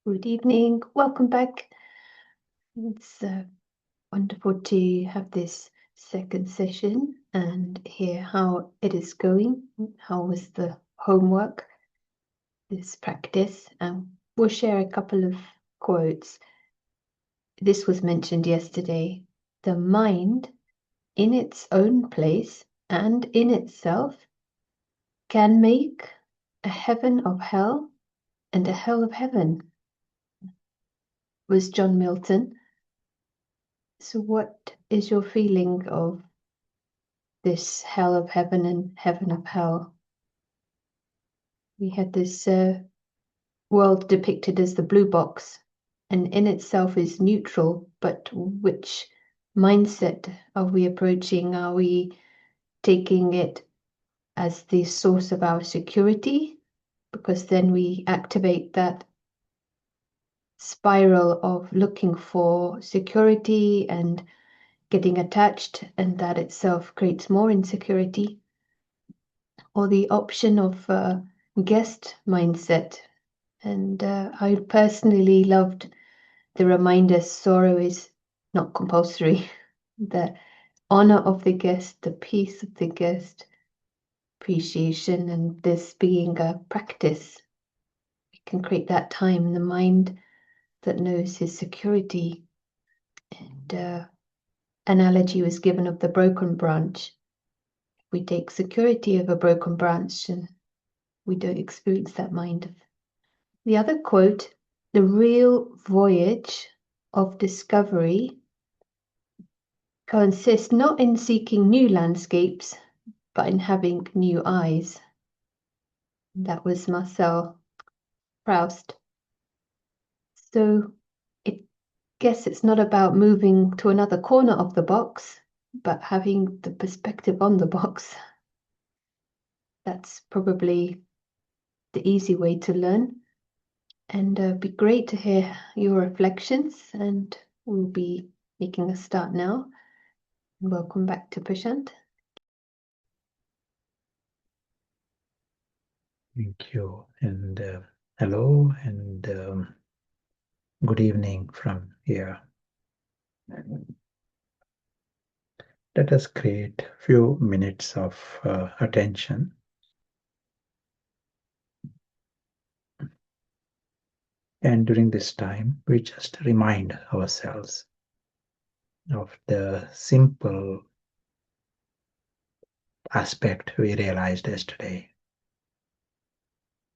Good evening. Welcome back. It's wonderful to have this second session and hear how it is going. How was the homework, this practice? We'll share a couple of quotes. This was mentioned yesterday. The mind, in its own place and in itself, can make a heaven of hell and a hell of heaven, was John Milton. So, what is your feeling of this hell of heaven and heaven of hell? We had this world depicted as the blue box, and in itself is neutral, but which mindset are we approaching? Are we taking it as the source of our security? Because then we activate that spiral of looking for security and getting attached, and that itself creates more insecurity. Or the option of guest mindset. And I personally loved the reminder sorrow is not compulsory. The honor of the guest, the peace of the guest, appreciation, and this being a practice. We can create that time in the mind that knows his security. And analogy was given of the broken branch. We take security of a broken branch and we don't experience that mind. The other quote, the real voyage of discovery consists not in seeking new landscapes, but in having new eyes. That was Marcel Proust. So I guess it's not about moving to another corner of the box, but having the perspective on the box. That's probably the easy way to learn. And it'd be great to hear your reflections, and we'll be making a start now. Welcome back to Prashant. Thank you. And hello and good evening from here. Let us create a few minutes of attention. And during this time, we just remind ourselves of the simple aspect we realized yesterday.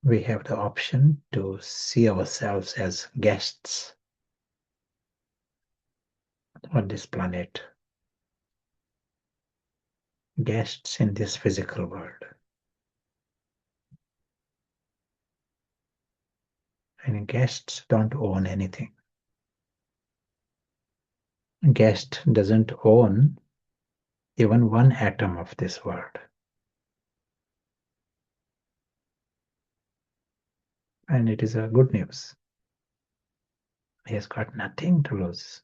We have the option to see ourselves as guests on this planet, guests in this physical world. And guests don't own anything. Guest doesn't own even one atom of this world. And it is a good news. He has got nothing to lose.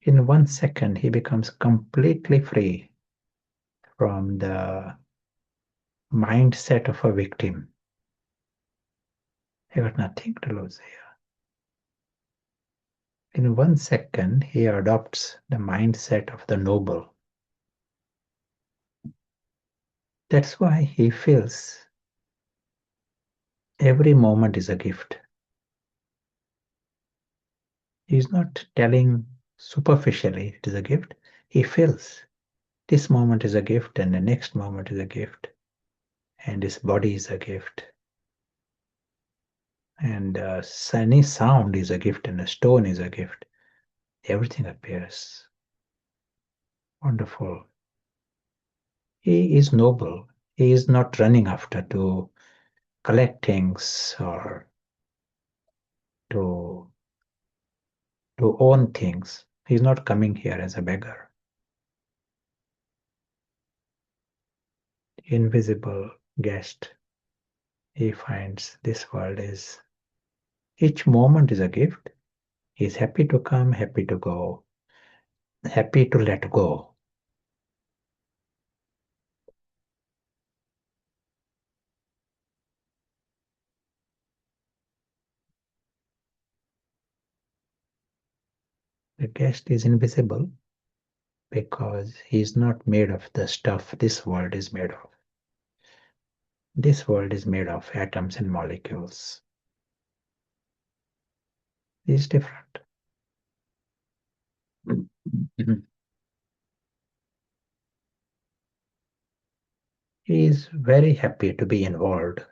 In 1 second, he becomes completely free from the mindset of a victim. He got nothing to lose here. In 1 second, he adopts the mindset of the noble. That's why he feels every moment is a gift. He's not telling superficially it is a gift. He feels this moment is a gift and the next moment is a gift. And this body is a gift. And any sound is a gift and a stone is a gift. Everything appears wonderful. He is noble. He is not running after to collect things or to own things. He's not coming here as a beggar. Invisible guest. He finds this world is, each moment is a gift. He's happy to come, happy to go, happy to let go. The guest is invisible because he is not made of the stuff this world is made of. This world is made of atoms and molecules. He is different. He is very happy to be involved.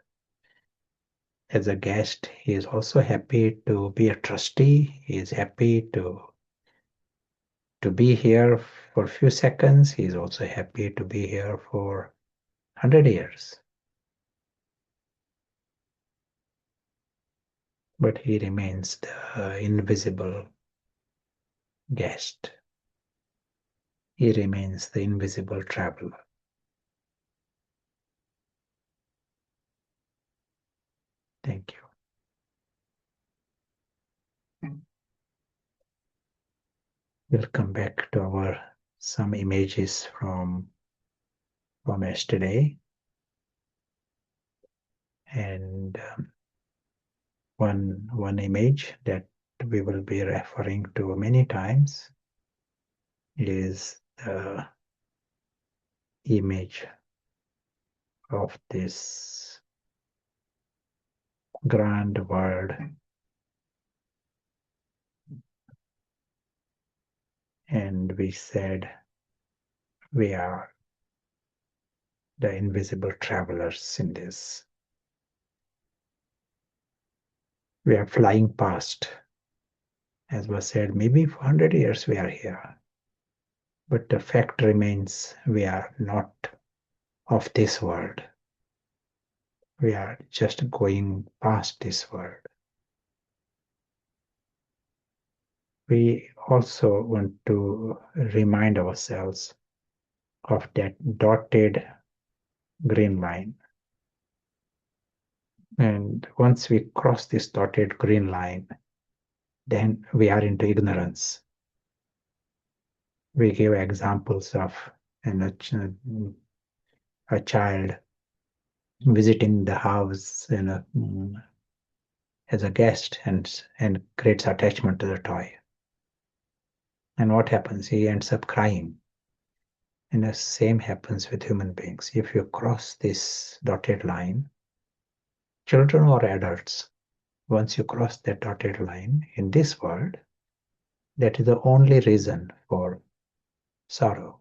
As a guest, he is also happy to be a trustee. He is happy to be here for a few seconds. He is also happy to be here for 100 years. But he remains the invisible guest. He remains the invisible traveler. Thank you. We'll come back to our some images from yesterday. And one image that we will be referring to many times is the image of this grand world, and we said we are the invisible travelers in this. We are flying past. As was said, maybe for 100 years we are here. But the fact remains we are not of this world. We are just going past this world. We also want to remind ourselves of that dotted green line. And once we cross this dotted green line, then we are into ignorance. We give examples of a child visiting the house as a guest and creates attachment to the toy. And what happens? He ends up crying. And the same happens with human beings. If you cross this dotted line, children or adults, once you cross that dotted line in this world, that is the only reason for sorrow.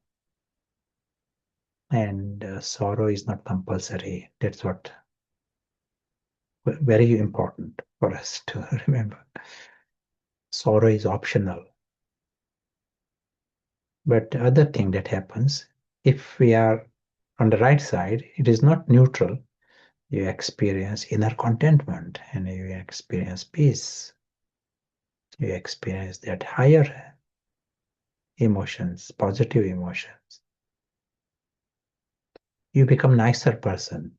And sorrow is not compulsory. That's what very important for us to remember. Sorrow is optional. But the other thing that happens, if we are on the right side, it is not neutral. You experience inner contentment and you experience peace. You experience that higher emotions, positive emotions. You become a nicer person.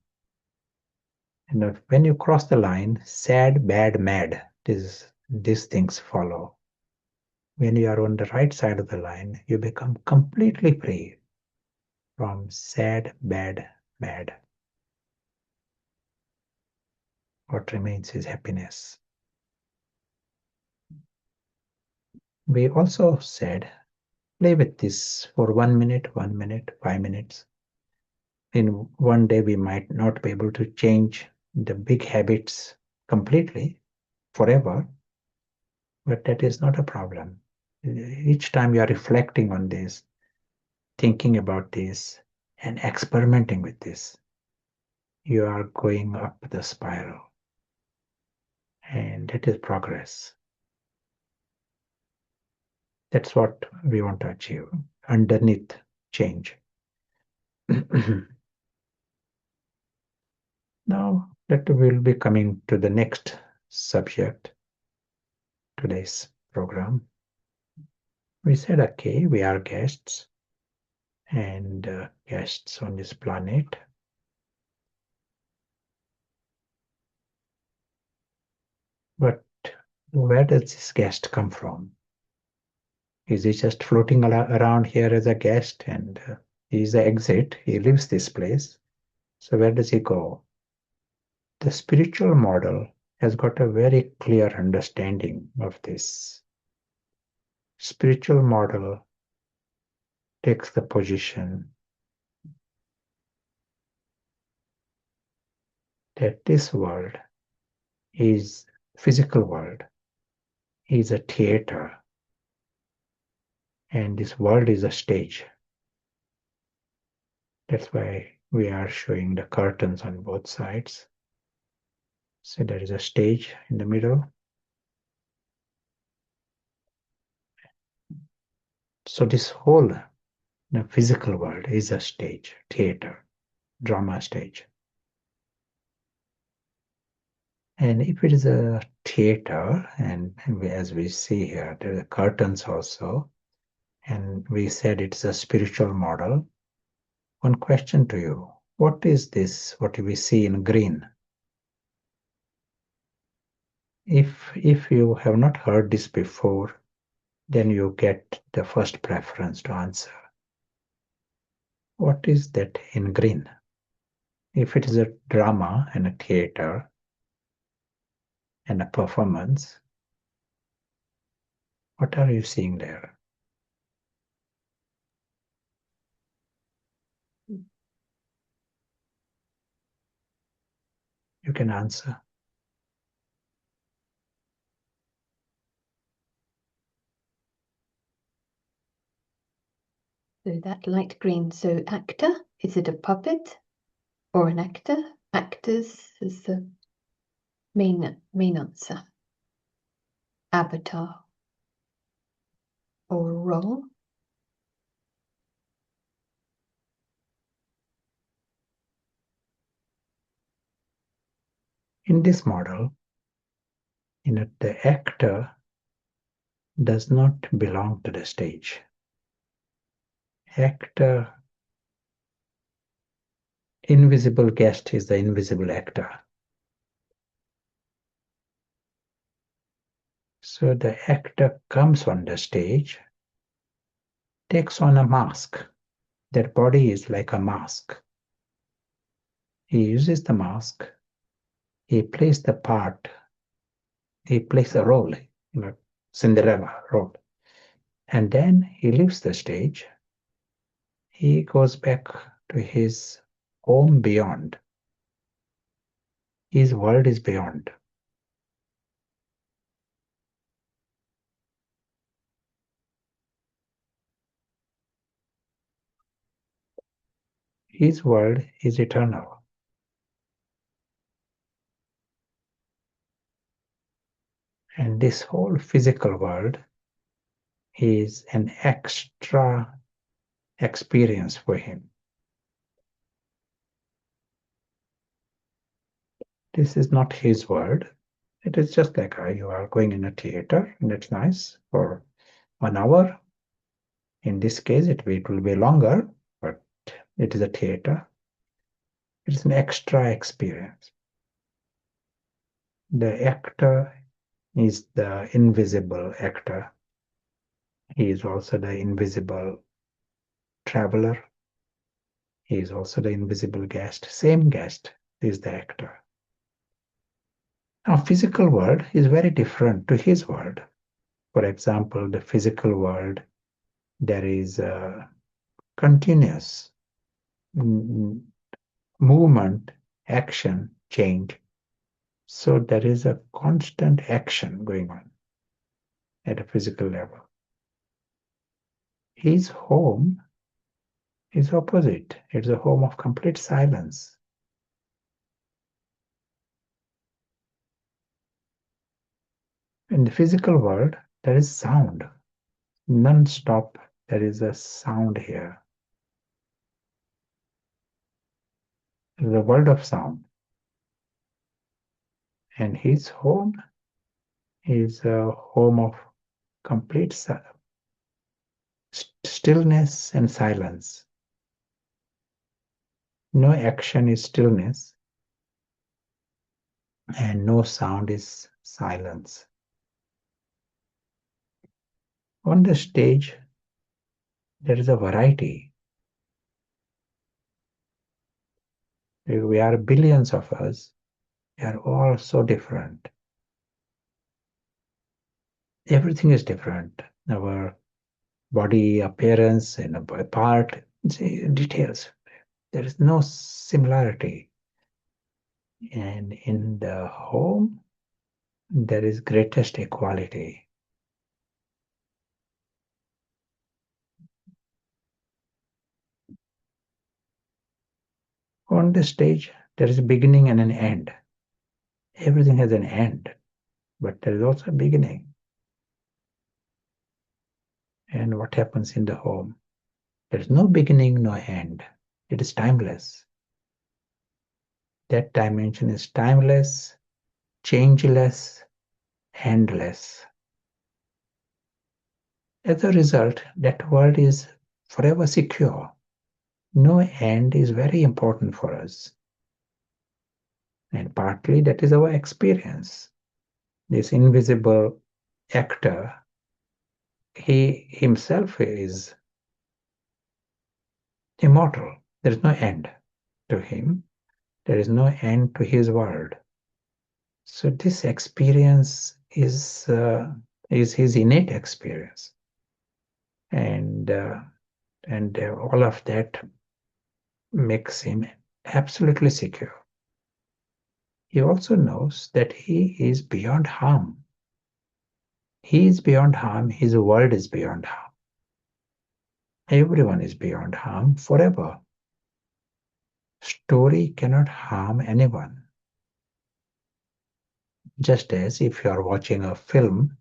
And when you cross the line, sad, bad, mad, these things follow. When you are on the right side of the line, you become completely free from sad, bad, mad. What remains is happiness. We also said, play with this for 1 minute, 5 minutes. In one day, we might not be able to change the big habits completely, forever, but that is not a problem. Each time you are reflecting on this, thinking about this, and experimenting with this, you are going up the spiral. And that is progress. That's what we want to achieve underneath change. Now that we'll be coming to the next subject, today's program. We said, okay, we are guests and guests on this planet. But where does this guest come from? Is he just floating around here as a guest and he's the exit? He leaves this place. So where does he go? The spiritual model has got a very clear understanding of this. spiritual model takes the position that this world is physical world, is a theater, and this world is a stage. That's why we are showing the curtains on both sides. So there is a stage in the middle. So this whole the physical world is a stage, theater, drama stage. And if it is a theater, and as we see here, there are curtains also, and we said it's a spiritual model. One question to you, what is this, what we see in green? If you have not heard this before, then you get the first preference to answer. What is that in green? If it is a drama and a theater and a performance, what are you seeing there? You can answer. So that light green, so actor, is it a puppet or an actor? Actors is the main answer. Avatar or role. In this model, the actor does not belong to the stage. Actor, invisible guest is the invisible actor. So the actor comes on the stage, takes on a mask. Their body is like a mask. He uses the mask. He plays the part. He plays a role, Cinderella role. And then he leaves the stage. He goes back to his home beyond. His world is beyond. His world is eternal. And this whole physical world is an extra experience for him. This is not his world. It is just like you are going in a theater, and it's nice for 1 hour. In this case, it will be longer, but it is a theater. It's an extra experience. The actor is the invisible actor. He is also the invisible traveler. He is also the invisible guest. Same guest is the actor. Now, physical world is very different to his world. For example, the physical world, there is a continuous movement, action, change. So there is a constant action going on at a physical level. His home is opposite. It's a home of complete silence. In the physical world, there is sound. Non-stop, there is a sound here. The world of sound. And his home is a home of complete stillness and silence. No action is stillness, and no sound is silence. On the stage, there is a variety. We are billions of us. We are all so different. Everything is different. our body appearance and part details. There is no similarity. And in the home, there is greatest equality. On the stage, there is a beginning and an end. Everything has an end, but there is also a beginning. And what happens in the home? There is no beginning, no end. It is timeless. That dimension is timeless, changeless, endless. As a result, that world is forever secure. No end is very important for us. And partly that is our experience. This invisible actor, he himself is immortal. There is no end to him. There is no end to his world. So this experience is his innate experience, and all of that makes him absolutely secure. He also knows that he is beyond harm. He is beyond harm. His world is beyond harm. Everyone is beyond harm forever. Story cannot harm anyone. Just as if you are watching a film,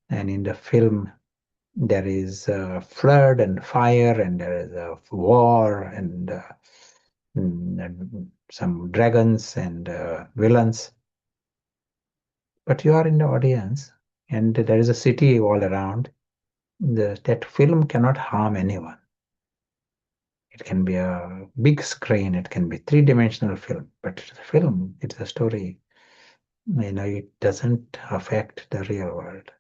and in the film there is a flood and fire, and there is a war, and some dragons and villains. But you are in the audience, and there is a city all around. That film cannot harm anyone. It can be a big screen, it can be three-dimensional film, but it's a film, it's a story. It doesn't affect the real world.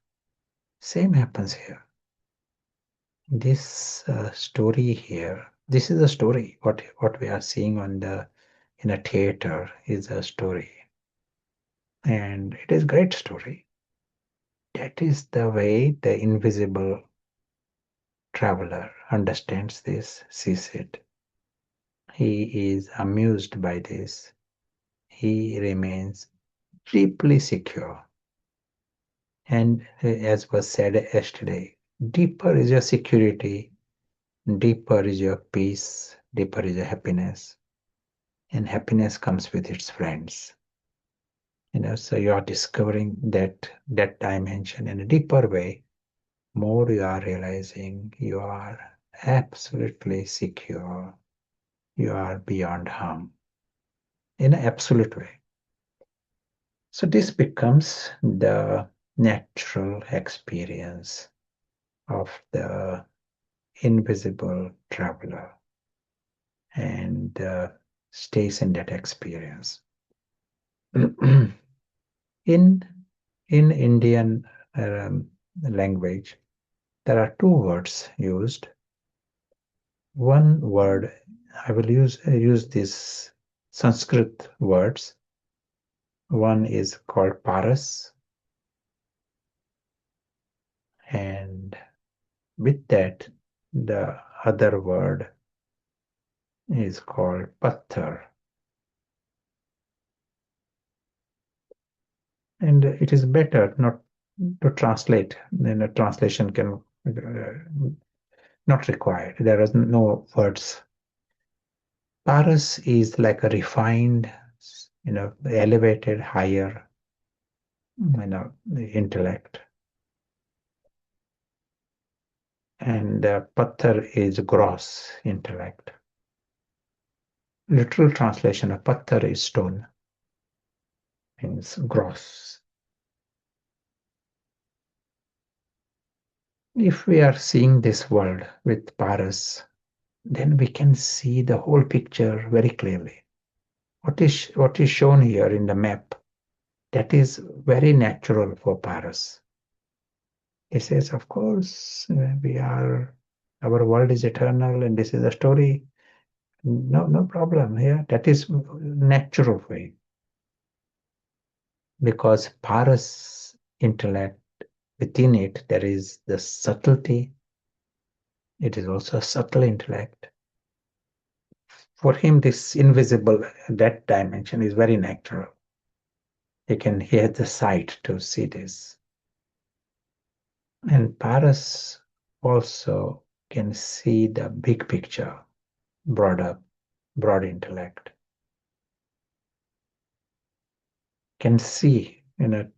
Same happens here. This story here, this is a story. What we are seeing in a theater is a story, and it is a great story. That is the way the invisible traveler understands this, sees it. He is amused by this. He remains deeply secure. And as was said yesterday, deeper is your security, deeper is your peace, deeper is your happiness. And happiness comes with its friends. So you are discovering that dimension in a deeper way. More you are realizing you are absolutely secure. You are beyond harm in an absolute way. So this becomes the natural experience of the invisible traveler, and stays in that experience. in Indian language, there are two words used. One word, I will use these Sanskrit words. One is called paras, and with that, the other word is called patthar. And it is better not to translate. Then a translation can not required. There is no words. Paras is like a refined, elevated, higher, intellect. And patthar is gross intellect. Literal translation of patthar is stone, means gross. If we are seeing this world with paras, then we can see the whole picture very clearly. What is shown here in the map, that is very natural for paras. He says, of course, our world is eternal, and this is a story. No problem here. That is natural way. Because paras intellect within it there is the subtlety. It is also a subtle intellect. For him, this invisible, that dimension is very natural. He has the sight to see this. And Paras also can see the big picture, broad intellect. Can see,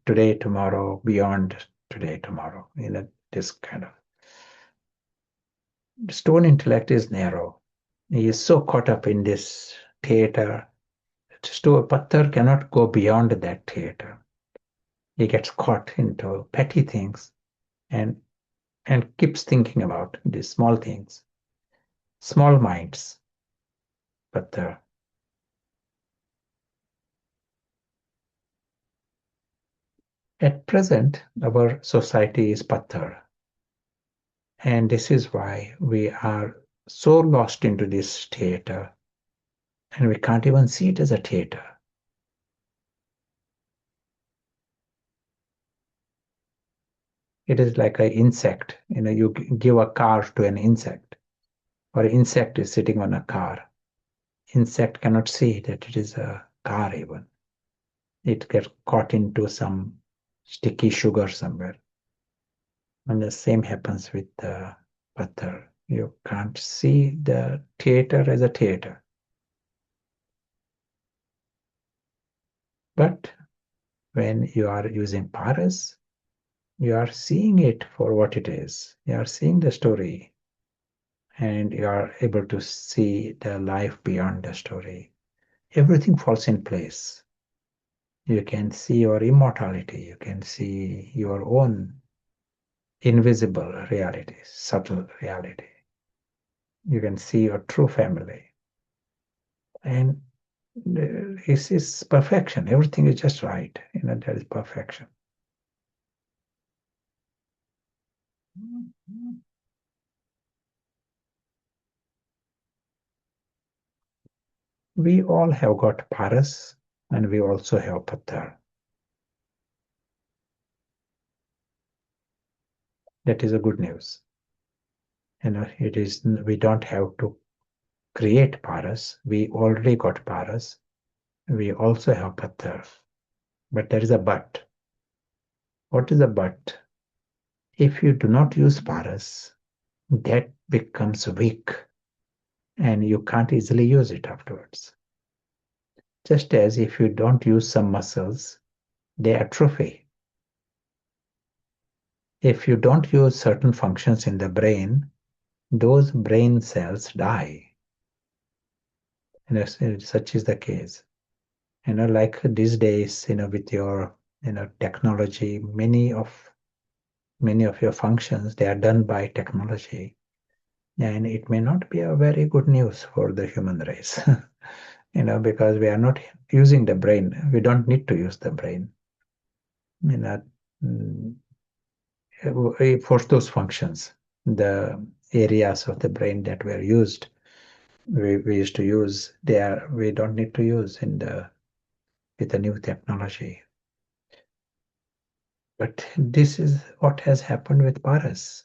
today, tomorrow, beyond today, tomorrow, this kind of. Stone intellect is narrow. He is so caught up in this theater. Patthar cannot go beyond that theater. He gets caught into petty things and keeps thinking about these small things, small minds. Patthar. At present, our society is Patthar. And this is why we are so lost into this theater, and we can't even see it as a theater. It is like an insect. You give a car to an insect, or an insect is sitting on a car. Insect cannot see that it is a car even. It gets caught into some sticky sugar somewhere. And the same happens with the Patthar. You can't see the theater as a theater. But when you are using Paras, you are seeing it for what it is. You are seeing the story, and you are able to see the life beyond the story. Everything falls in place. You can see your immortality. You can see your own invisible reality, subtle reality. You can see your true family. And this is perfection. Everything is just right. There is perfection. We all have got Paras, and we also have Patthar. That is a good news. It is, we don't have to create Paras. We already got Paras. We also have Patthar. But there is a but. What is a but? If you do not use Paras, that becomes weak and you can't easily use it afterwards. Just as if you don't use some muscles, they atrophy. If you don't use certain functions in the brain, those brain cells die. Such is the case. Like these days, with your technology, many of your functions, they are done by technology, and it may not be a very good news for the human race. Because we are not using the brain. We don't need to use the brain. For those functions, the areas of the brain that were used, we used to use, we don't need to use with the new technology. But this is what has happened with Paras.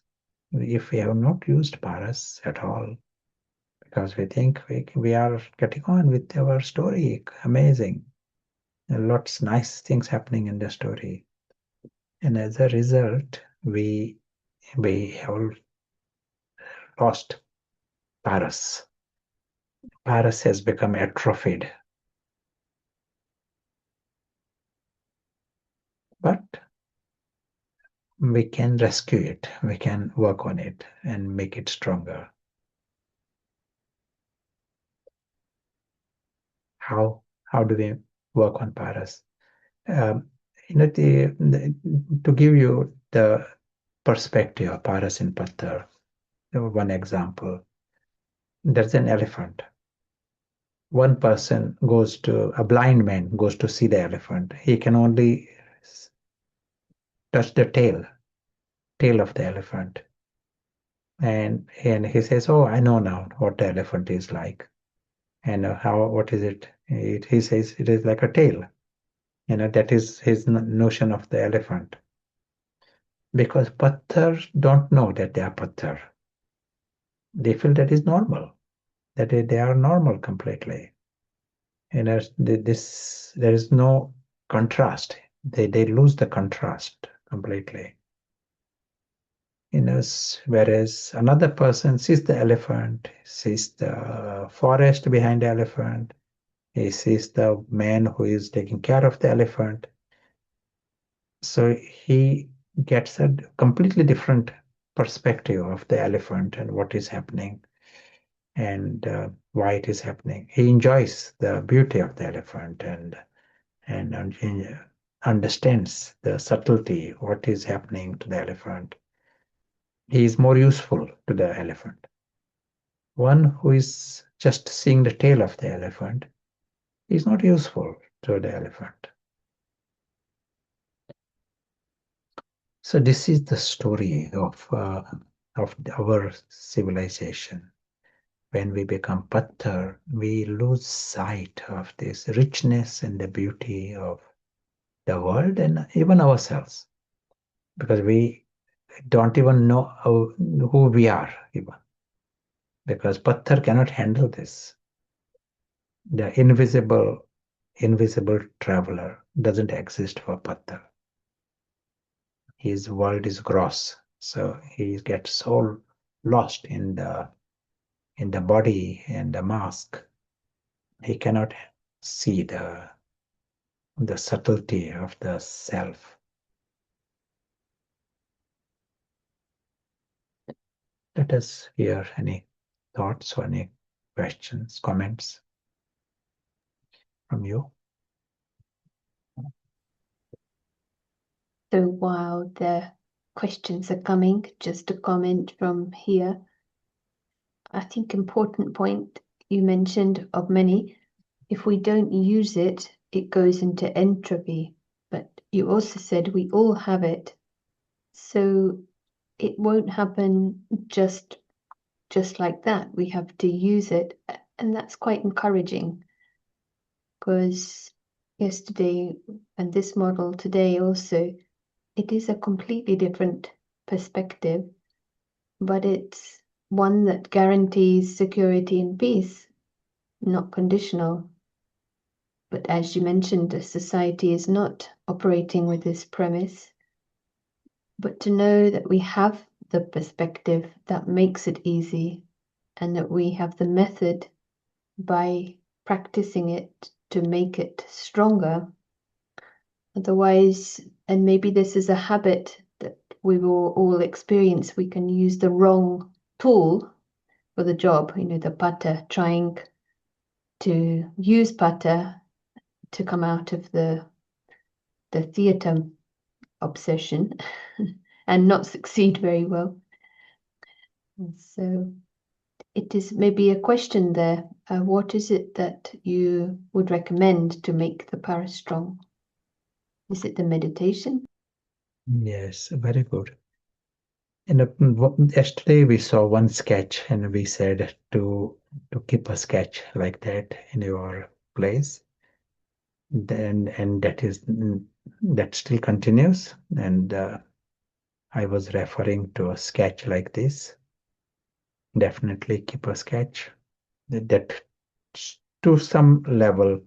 If we have not used Paras at all, because we think we are getting on with our story, amazing. Lots nice things happening in the story. And as a result, we have lost Paras. Paras has become atrophied. But we can rescue it. We can work on it and make it stronger. How do we work on Paras? To give you the perspective of Paras and Patthar, one example, there's an elephant. One person a blind man goes to see the elephant. He can only touch the tail of the elephant. And he says, oh, I know now what the elephant is like. And what is it? He says it is like a tail. That is his notion of the elephant. because patthar don't know that they are patthar. They feel that is normal, that they are normal completely. And there is no contrast. They lose the contrast completely. Whereas another person sees the elephant, sees the forest behind the elephant, he sees the man who is taking care of the elephant. So he gets a completely different perspective of the elephant and what is happening and why it is happening. He enjoys the beauty of the elephant and understands the subtlety, what is happening to the elephant. He is more useful to the elephant. One who is just seeing the tail of the elephant is not useful to the elephant. So this is the story of our civilization. When we become patthar, we lose sight of this richness and the beauty of the world and even ourselves, because we don't even know who we are, even because patthar cannot handle this. The invisible traveler doesn't exist for patthar. His world is gross, so he gets so lost in the body and the mask. He cannot see the subtlety of the self. Let us hear any thoughts or any questions, comments from you. So while the questions are coming, just a comment from here. I think important point you mentioned of many, if we don't use it, it goes into entropy. But you also said we all have it. So it won't happen just like that. We have to use it. And that's quite encouraging because yesterday and this model today also, it is a completely different perspective, but it's one that guarantees security and peace, not conditional. But as you mentioned, the society is not operating with this premise. But to know that we have the perspective that makes it easy and that we have the method by practicing it to make it stronger. Otherwise, and maybe this is a habit that we will all experience, we can use the wrong tool for the job, the pata, trying to use pata to come out of the theatre obsession and not succeed very well. And so it is maybe a question there. What is it that you would recommend to make the para strong? Is it the meditation? Yes, very good. Yesterday we saw one sketch and we said to keep a sketch like that in your place. Then and that still continues. And I was referring to a sketch like this. Definitely keep a sketch that to some level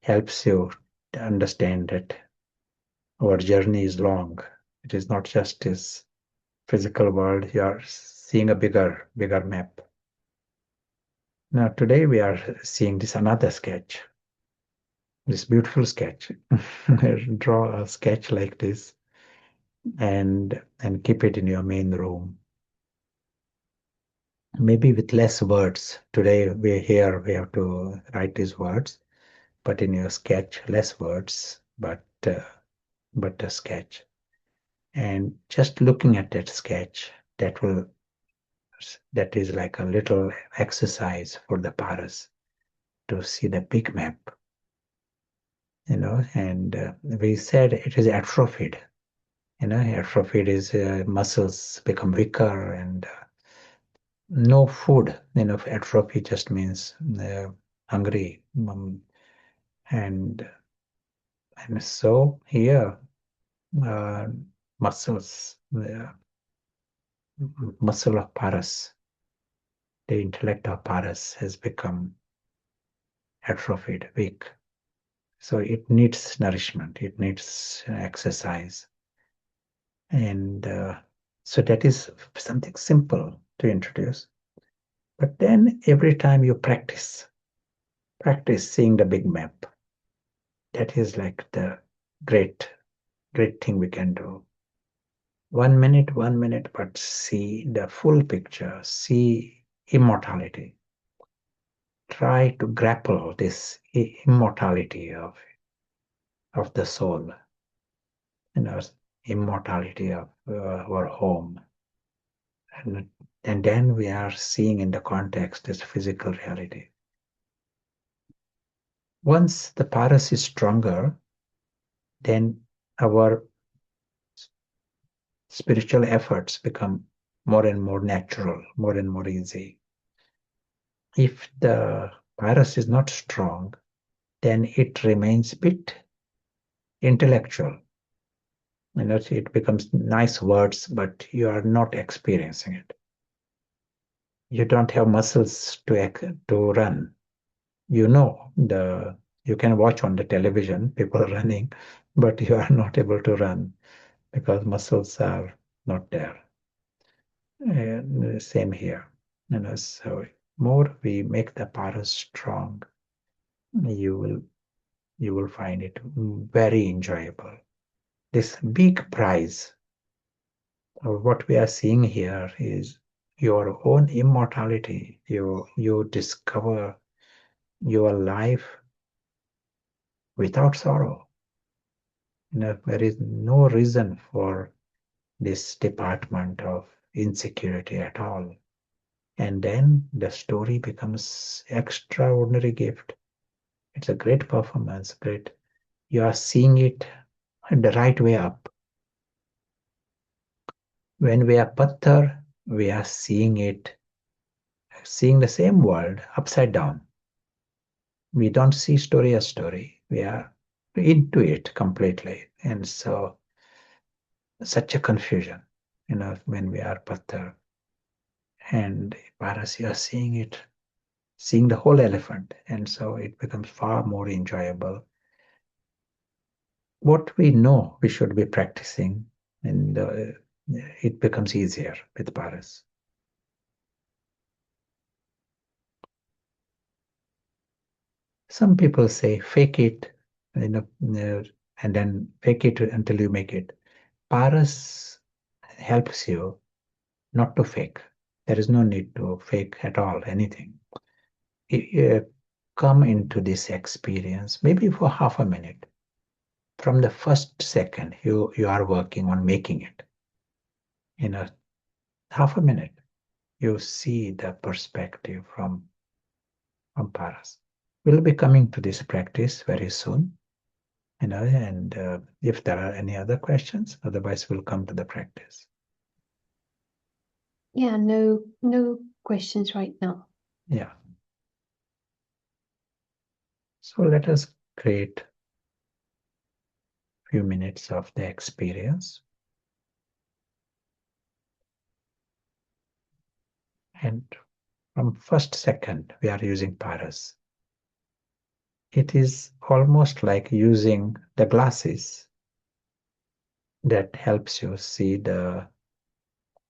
helps you to understand that our journey is long. It is not just this physical world. You are seeing a bigger map. Now today we are seeing this another sketch, this beautiful sketch. Draw a sketch like this and keep it in your main room. Maybe with less words. Today we have to write these words, but in your sketch, less words, but a sketch. And just looking at that sketch, that is like a little exercise for the paras to see the big map, and we said it is atrophied. Atrophied is muscles become weaker and no food. Atrophy just means hungry. And so here, muscles, the muscle of Paras, the intellect of Paras has become atrophied, weak. So it needs nourishment, it needs exercise. And so that is something simple to introduce. But then every time you practice seeing the big map, that is like the great thing we can do. 1 minute, but see the full picture, see immortality. Try to grapple this immortality of the soul, immortality of our home. And then we are seeing in the context this physical reality. Once the Paras is stronger, then our spiritual efforts become more and more natural, more and more easy. If the Paras is not strong, then it remains a bit intellectual. It becomes nice words, but you are not experiencing it. You don't have muscles to run. You can watch on the television people running, but you are not able to run because muscles are not there. And same here. So more we make the Paras strong, you will find it very enjoyable. This big prize, or what we are seeing here, is your own immortality. You discover your life without sorrow. There is no reason for this department of insecurity at all. And then the story becomes extraordinary gift. It's a great performance, great. You are seeing it the right way up. When we are Patthar, we are seeing the same world upside down. We don't see story as story. We are into it completely. And so such a confusion, when we are Patthar. And Paras, you are seeing the whole elephant. And so it becomes far more enjoyable. What we know we should be practicing, and it becomes easier with Paras. Some people say fake it, and then fake it until you make it. Paras helps you not to fake. There is no need to fake at all anything. Come into this experience maybe for half a minute. From the first second you are working on making it. Half a minute, you see the perspective from Paras. We'll be coming to this practice very soon. And if there are any other questions, otherwise we'll come to the practice. Yeah, no questions right now. Yeah. So let us create a few minutes of the experience. And from first second, we are using Paras. It is almost like using the glasses that helps you see the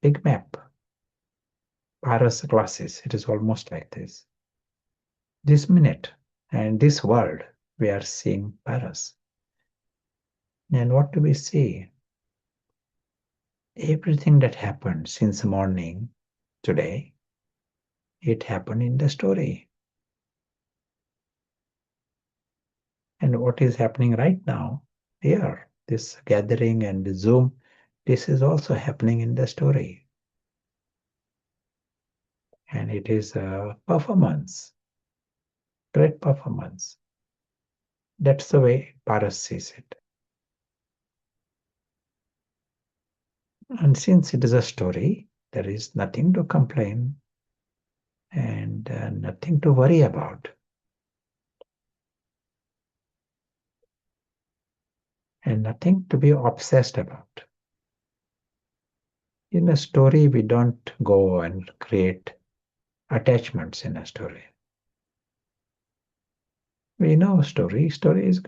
big map. Paras glasses, it is almost like this. This minute and this world, we are seeing Paras. And what do we see? Everything that happened since morning today, it happened in the story. And what is happening right now, here, this gathering and the Zoom, this is also happening in the story. And it is a performance, great performance. That's the way Paras sees it. And since it is a story, there is nothing to complain and nothing to worry about. And nothing to be obsessed about. In a story, we don't go and create attachments in a story. We know story. Story is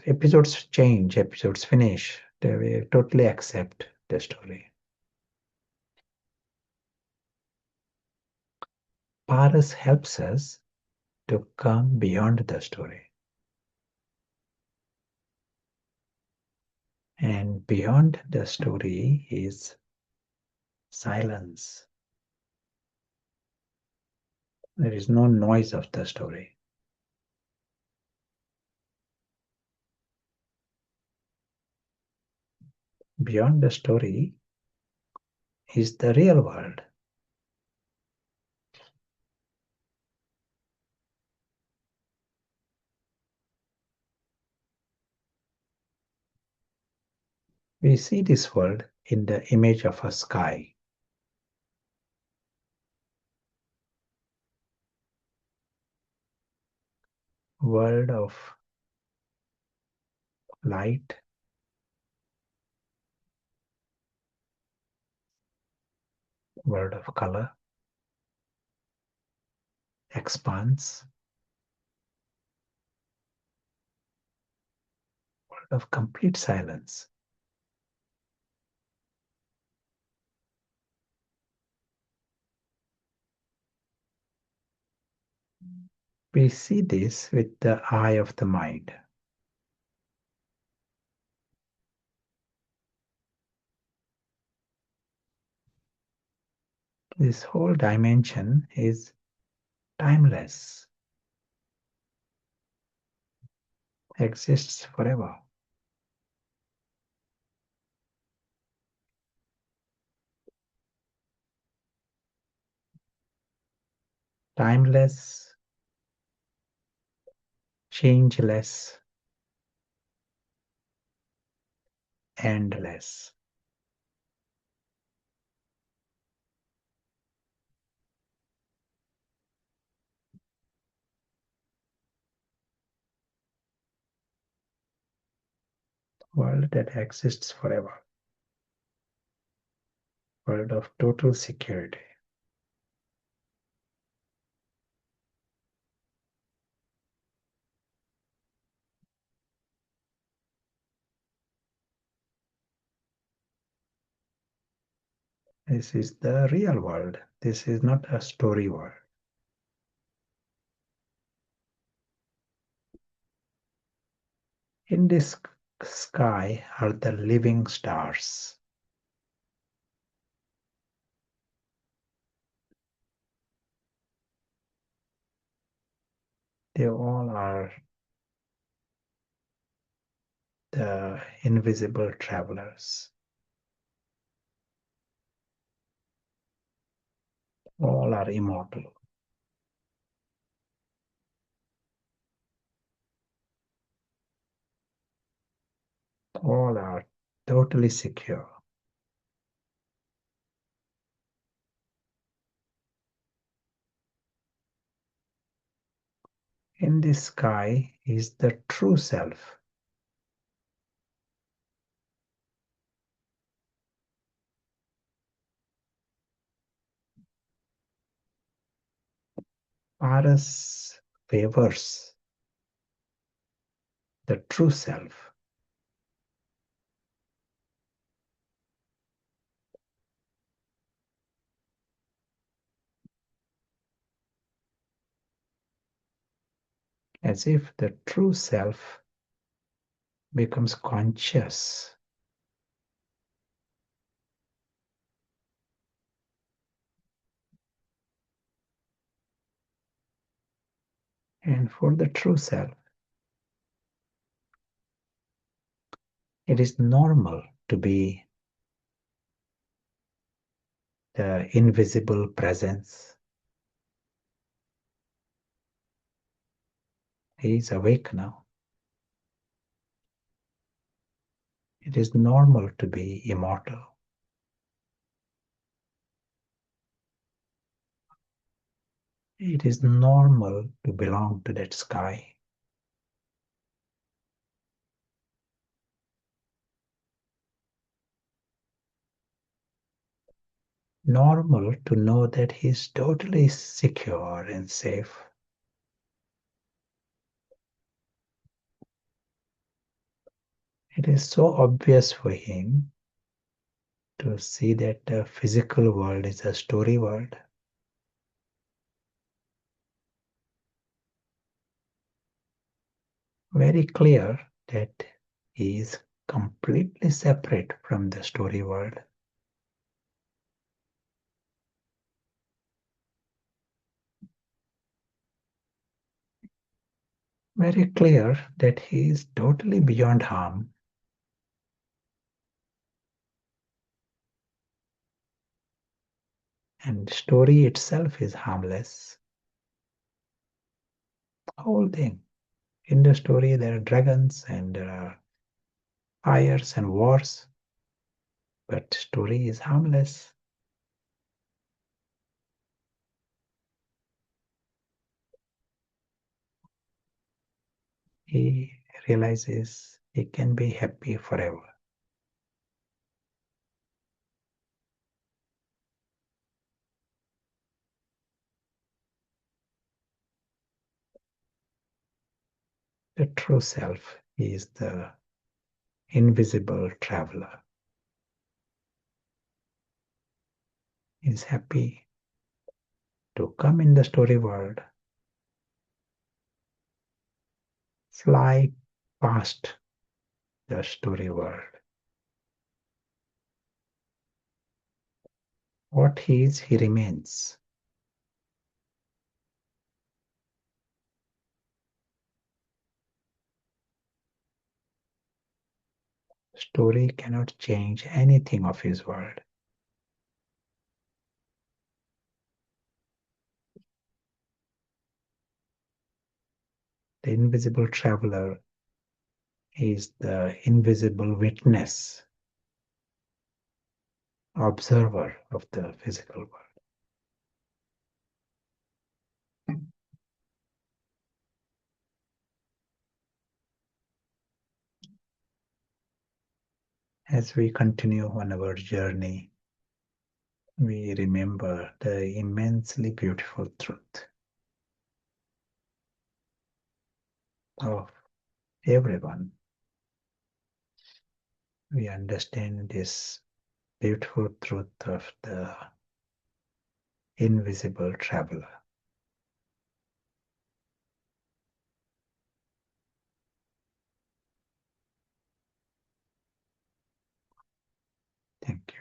episodes change, episodes finish. We totally accept the story. Paras helps us to come beyond the story. And beyond the story is silence. There is no noise of the story. Beyond the story is the real world. We see this world in the image of a sky. World of light, world of color, expanse, world of complete silence. We see this with the eye of the mind. This whole dimension is timeless, exists forever. Timeless, changeless, endless. World that exists forever. World of total security. This is the real world. This is not a story world. In this sky are the living stars. They all are the invisible travelers. All are immortal. All are totally secure. In this sky is the true self. Paras favors the true self. As if the true self becomes conscious. And for the true self, it is normal to be the invisible presence. He is awake now. It is normal to be immortal. It is normal to belong to that sky. normal to know that he's totally secure and safe. It is so obvious for him to see that the physical world is a story world. Very clear that he is completely separate from the story world. Very clear that he is totally beyond harm. And story itself is harmless. Whole thing. In the story, there are dragons and there are fires and wars, but story is harmless. He realizes he can be happy forever. The true self is the invisible traveler. He is happy to come in the story world, fly past the story world. What he is, he remains. Story cannot change anything of his world. The invisible traveler is the invisible witness, observer of the physical world. As we continue on our journey, we remember the immensely beautiful truth of everyone. We understand this beautiful truth of the invisible traveler. Thank you.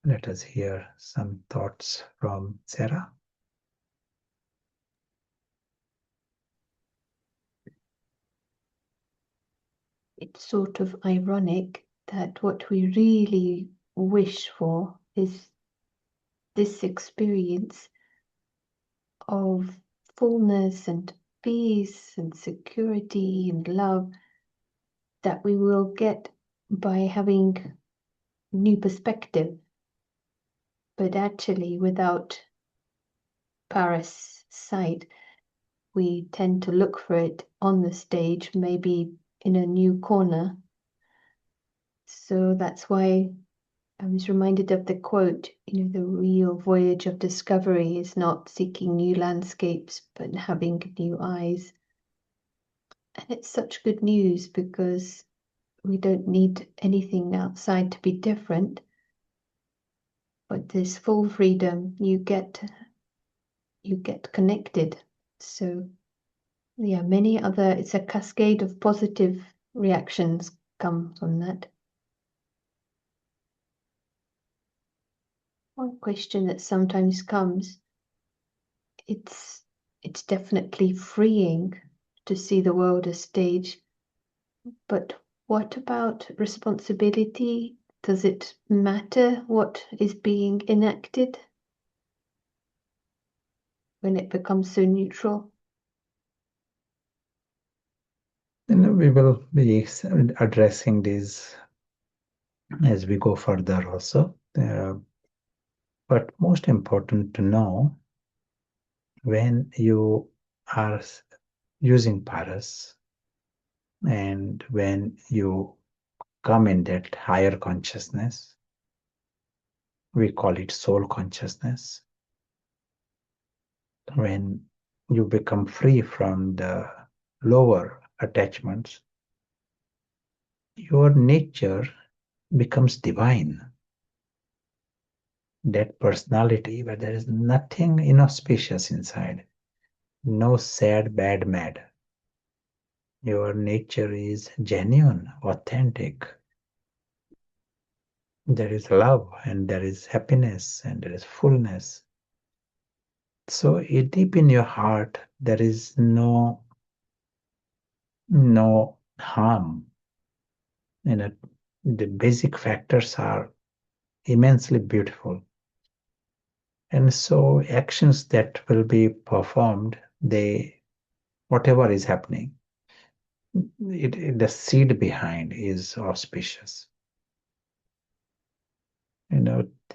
Let us hear some thoughts from Sarah. It's sort of ironic that what we really wish for is this experience of fullness and peace and security and love that we will get by having new perspective. But actually, without Paris' sight, we tend to look for it on the stage, maybe in a new corner. So that's why I was reminded of the quote, the real voyage of discovery is not seeking new landscapes, but having new eyes. And it's such good news because we don't need anything outside to be different. But this full freedom, you get connected. So yeah, it's a cascade of positive reactions come from that. One question that sometimes comes, it's definitely freeing to see the world as stage, but what about responsibility? Does it matter what is being enacted when it becomes so neutral? We will be addressing these as we go further also. But most important to know, when you are using paras and when you come in that higher consciousness, we call it soul consciousness. When you become free from the lower attachments, your nature becomes divine. That personality where there is nothing inauspicious inside, no sad, bad, mad. Your nature is genuine, authentic. There is love and there is happiness and there is fullness. So deep in your heart, there is no harm. The basic factors are immensely beautiful. And so actions that will be performed, whatever is happening, the seed behind is auspicious.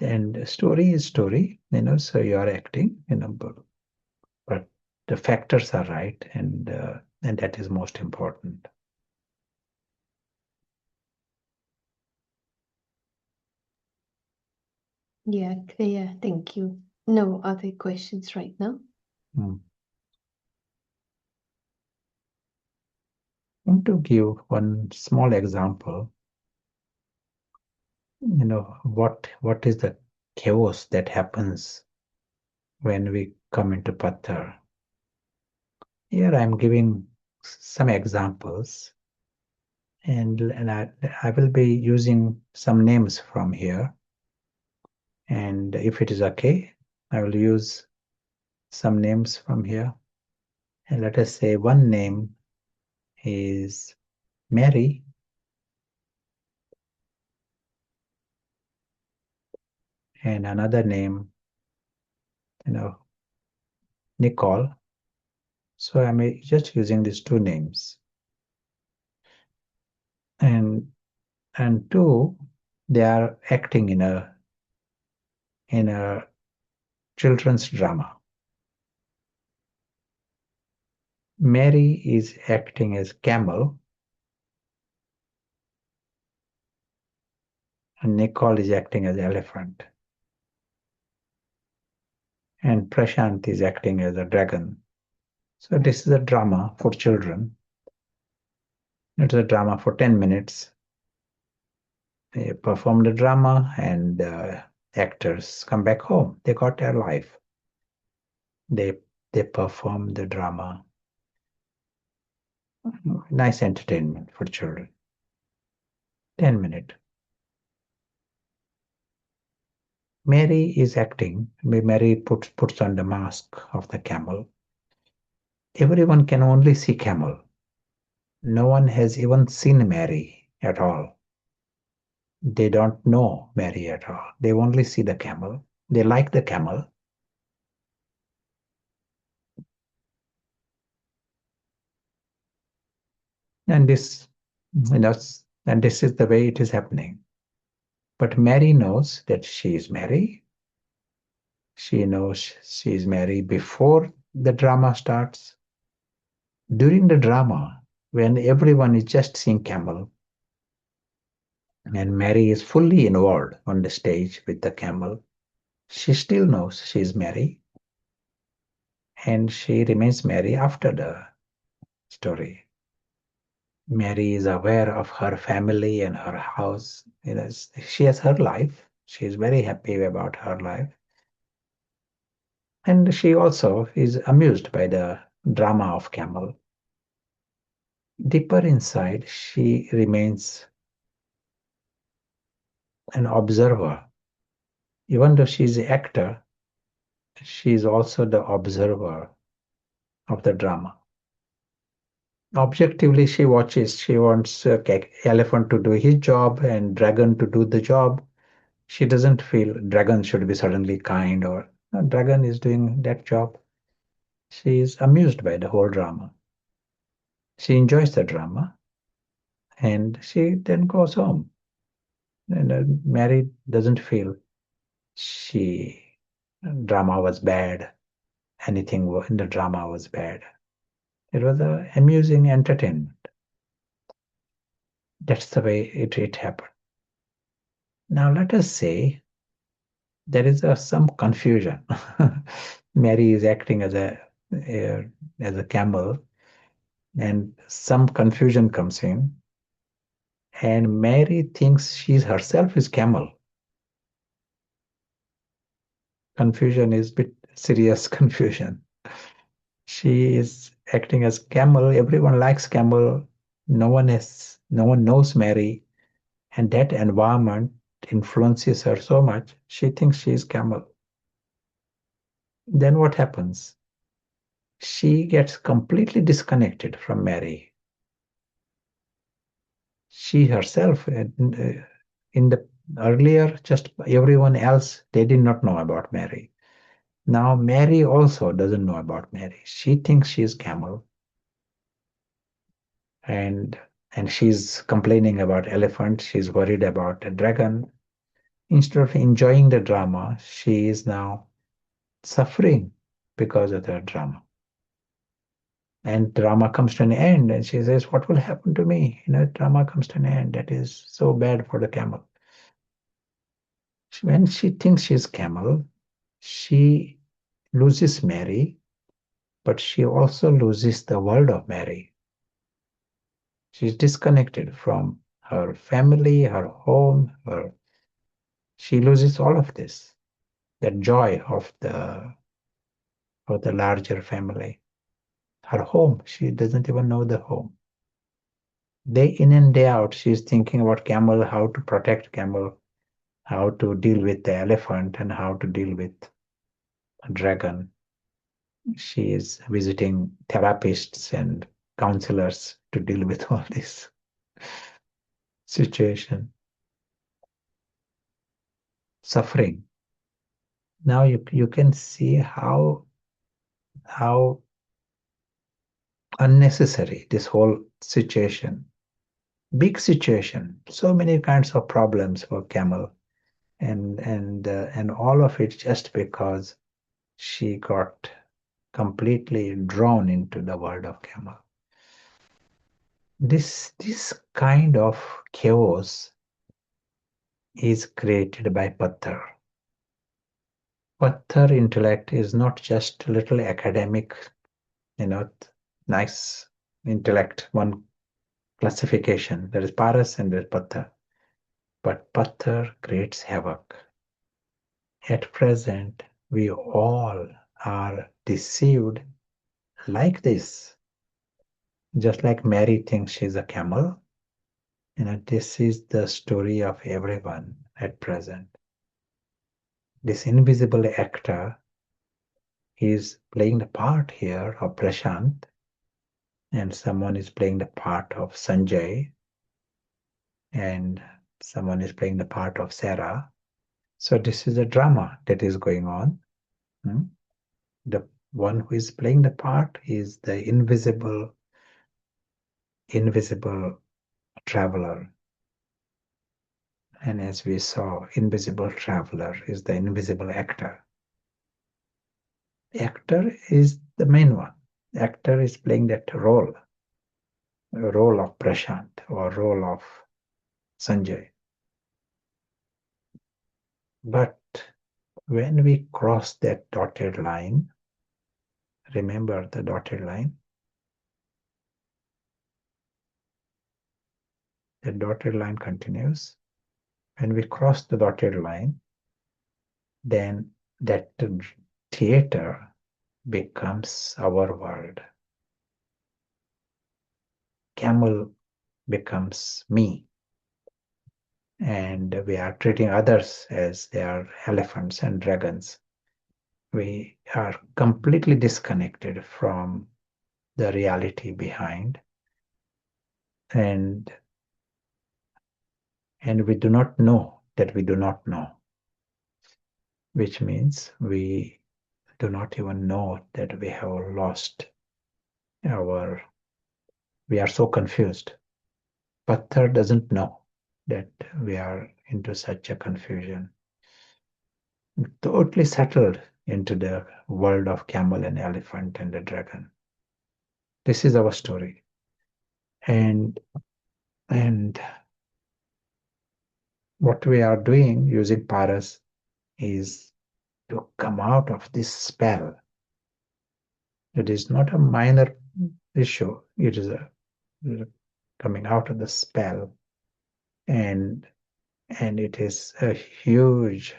And story is story, so you are acting, but the factors are right, and that is most important. Yeah, clear. Thank you. No other questions right now. I want to give one small example. What is the chaos that happens when we come into Patthar? Here I'm giving some examples, and I will be using some names from here. And if it is okay, I will use some names from here. And let us say one name is Mary, and another name, Nicole. So I'm just using these two names. And two, they are acting in a children's drama. Mary is acting as camel, and Nicole is acting as elephant, and Prashant is acting as a dragon. So this is a drama for children. It's a drama for 10 minutes. They perform the drama, and actors come back home. They got their life. They perform the drama. Nice entertainment for children. 10 minutes. Mary is acting. Mary puts on the mask of the camel. Everyone can only see camel. No one has even seen Mary at all. They don't know Mary at all. They only see the camel. They like the camel. And this is the way it is happening. But Mary knows that she is Mary. She knows she is Mary before the drama starts. During the drama, when everyone is just seeing camel, and Mary is fully involved on the stage with the camel, she still knows she is Mary, and she remains Mary after the story. Mary is aware of her family and her house. She has her life. She is very happy about her life. And she also is amused by the drama of camel. Deeper inside, she remains an observer. Even though she is an actor, she is also the observer of the drama. Objectively, she watches. She wants elephant to do his job and dragon to do the job. She doesn't feel dragon should be suddenly kind, or no, dragon is doing that job. She is amused by the whole drama. She enjoys the drama and she then goes home. And Mary doesn't feel she drama was bad, anything in the drama was bad. It was a amusing entertainment. That's the way it happened. Now let us say there is some confusion. Mary is acting as a camel, and some confusion comes in, and Mary thinks she herself is camel. Confusion is bit serious confusion. She is acting as camel. Everyone likes camel. No one knows Mary, and that environment influences her so much. She thinks she is camel. Then what happens? She gets completely disconnected from Mary. She herself, in the earlier, just everyone else, they did not know about Mary. Now Mary also doesn't know about Mary. She thinks she is camel, and she's complaining about elephant. She's worried about a dragon. Instead of enjoying the drama, she is now suffering because of the drama. And drama comes to an end, and she says, "What will happen to me?" Drama comes to an end. That is so bad for the camel. When she thinks she's camel, she loses Mary, but she also loses the world of Mary. She's disconnected from her family, her home, she loses all of this, the joy of the larger family. Her home, she doesn't even know the home. Day in and day out, she's thinking about camel, how to protect camel, how to deal with the elephant, and how to deal with a dragon. She is visiting therapists and counselors to deal with all this situation. Suffering. Now you can see how unnecessary this whole situation. Big situation. So many kinds of problems for camel, and all of it just because she got completely drawn into the world of camel. This kind of chaos is created by Patthar. Patthar intellect is not just a little academic, nice intellect, one classification. There is Paras and there is Patthar. But Patthar creates havoc. At present, we all are deceived like this. Just like Mary thinks she's a camel, this is the story of everyone at present. This invisible actor is playing the part here of Prashant, and someone is playing the part of Sanjay, and someone is playing the part of Sarah. So this is a drama that is going on. The one who is playing the part is the invisible traveler. And as we saw, invisible traveler is the invisible actor. The actor is the main one. The actor is playing that role, a role of Prashant or role of Sanjay. But when we cross that dotted line, remember the dotted line? The dotted line continues. When we cross the dotted line, then that theater becomes our world. Camel becomes me. And we are treating others as they are elephants and dragons. We are completely disconnected from the reality behind. And we do not know that we do not know, which means we do not even know that we have lost our we are so confused. Patthar doesn't know that we are into such a confusion. Totally settled into the world of camel and elephant and the dragon. This is our story. And what we are doing using paras is to come out of this spell. It is not a minor issue. It is a coming out of the spell, and it is a huge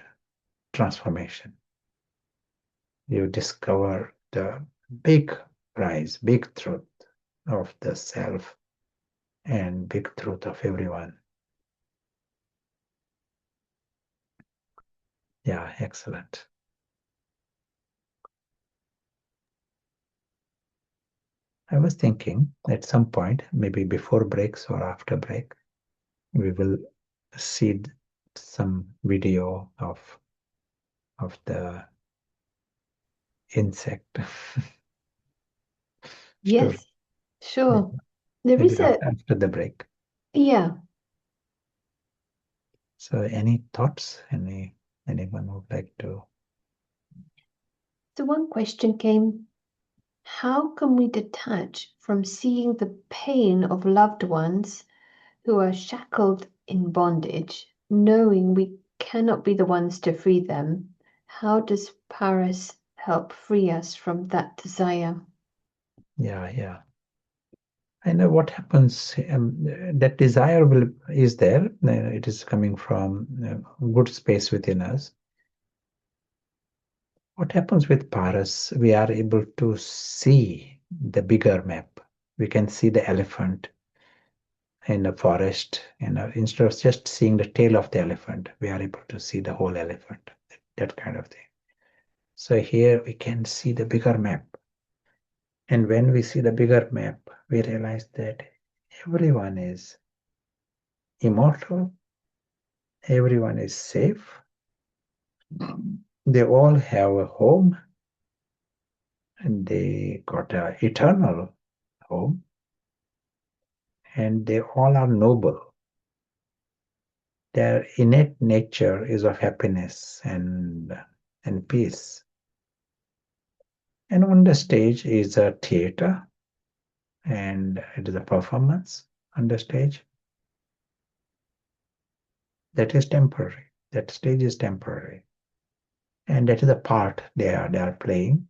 transformation. You discover the big prize, big truth of the self, and big truth of everyone. Yeah, excellent. I was thinking at some point, maybe before breaks or after break, we will see some video of the insect. Sure. Yes, sure. There Maybe is a, after the break. yeah. So any thoughts? Anyone would like to? So one question came, how can we detach from seeing the pain of loved ones who are shackled in bondage, knowing we cannot be the ones to free them? How does Paris help free us from that desire? Yeah. I know what happens. That desire is there. It is coming from a good space within us. What happens with Paras? We are able to see the bigger map. We can see the elephant in the forest. Instead of just seeing the tail of the elephant, we are able to see the whole elephant. That kind of thing. So here we can see the bigger map. And when we see the bigger map, we realize that everyone is immortal, everyone is safe, they all have a home, and they got an eternal home, and they all are noble. Their innate nature is of happiness and peace. And on the stage is a theater, and it is a performance on the stage. That is temporary. That stage is temporary. And that is a part they are playing.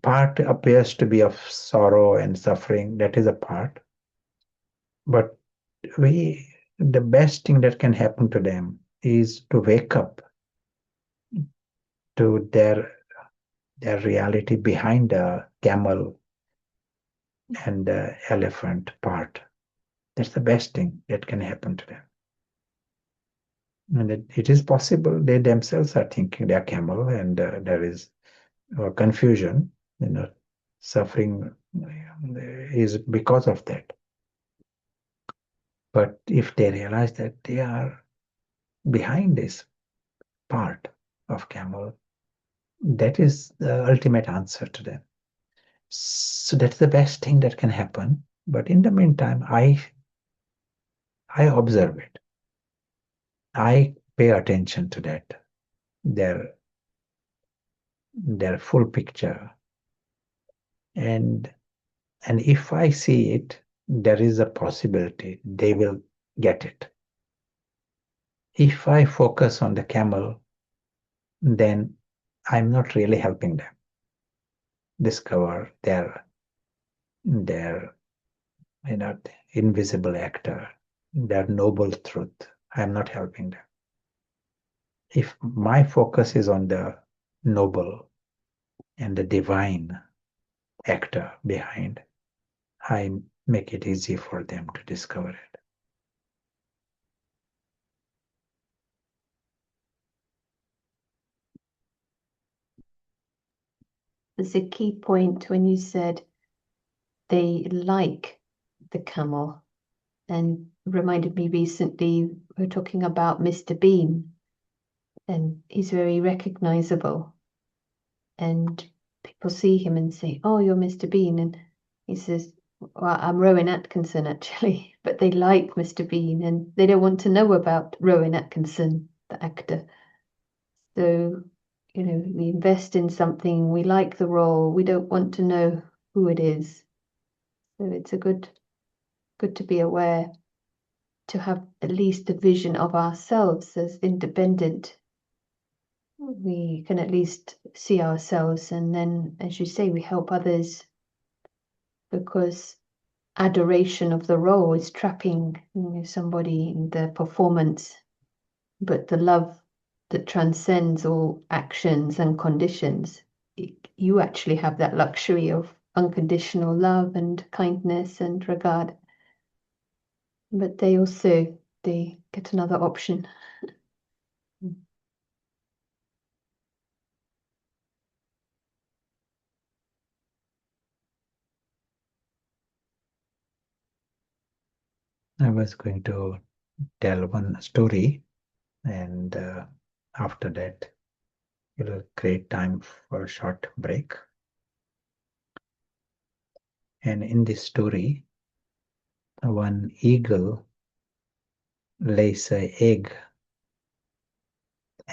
Part appears to be of sorrow and suffering. That is a part. But the best thing that can happen to them is to wake up to their reality behind the camel and the elephant part. That's the best thing that can happen to them. And it is possible they themselves are thinking they are camel, and there is confusion, suffering is because of that. But if they realize that they are behind this part of camel, that is the ultimate answer to them. So that's the best thing that can happen. But in the meantime, I observe it. I pay attention to that, their full picture. And if I see it, there is a possibility they will get it. If I focus on the camel, then I'm not really helping them discover their invisible actor, their noble truth. I'm not helping them. If my focus is on the noble and the divine actor behind, I make it easy for them to discover it. There's a key point when you said they like the camel, and reminded me recently we were talking about Mr. Bean, and he's very recognizable, and people see him and say, "Oh, you're Mr. Bean," and He says, well, I'm Rowan Atkinson actually, but they like Mr. Bean and they don't want to know about Rowan Atkinson, the actor. So, we invest in something, we like the role, we don't want to know who it is. So it's good to be aware, to have at least a vision of ourselves as independent. We can at least see ourselves, and then, as you say, we help others, because adoration of the role is trapping somebody in their performance, but the love that transcends all actions and conditions, you actually have that luxury of unconditional love and kindness and regard. But they get another option. I was going to tell one story, and after that, we'll create time for a short break. And in this story, one eagle lays an egg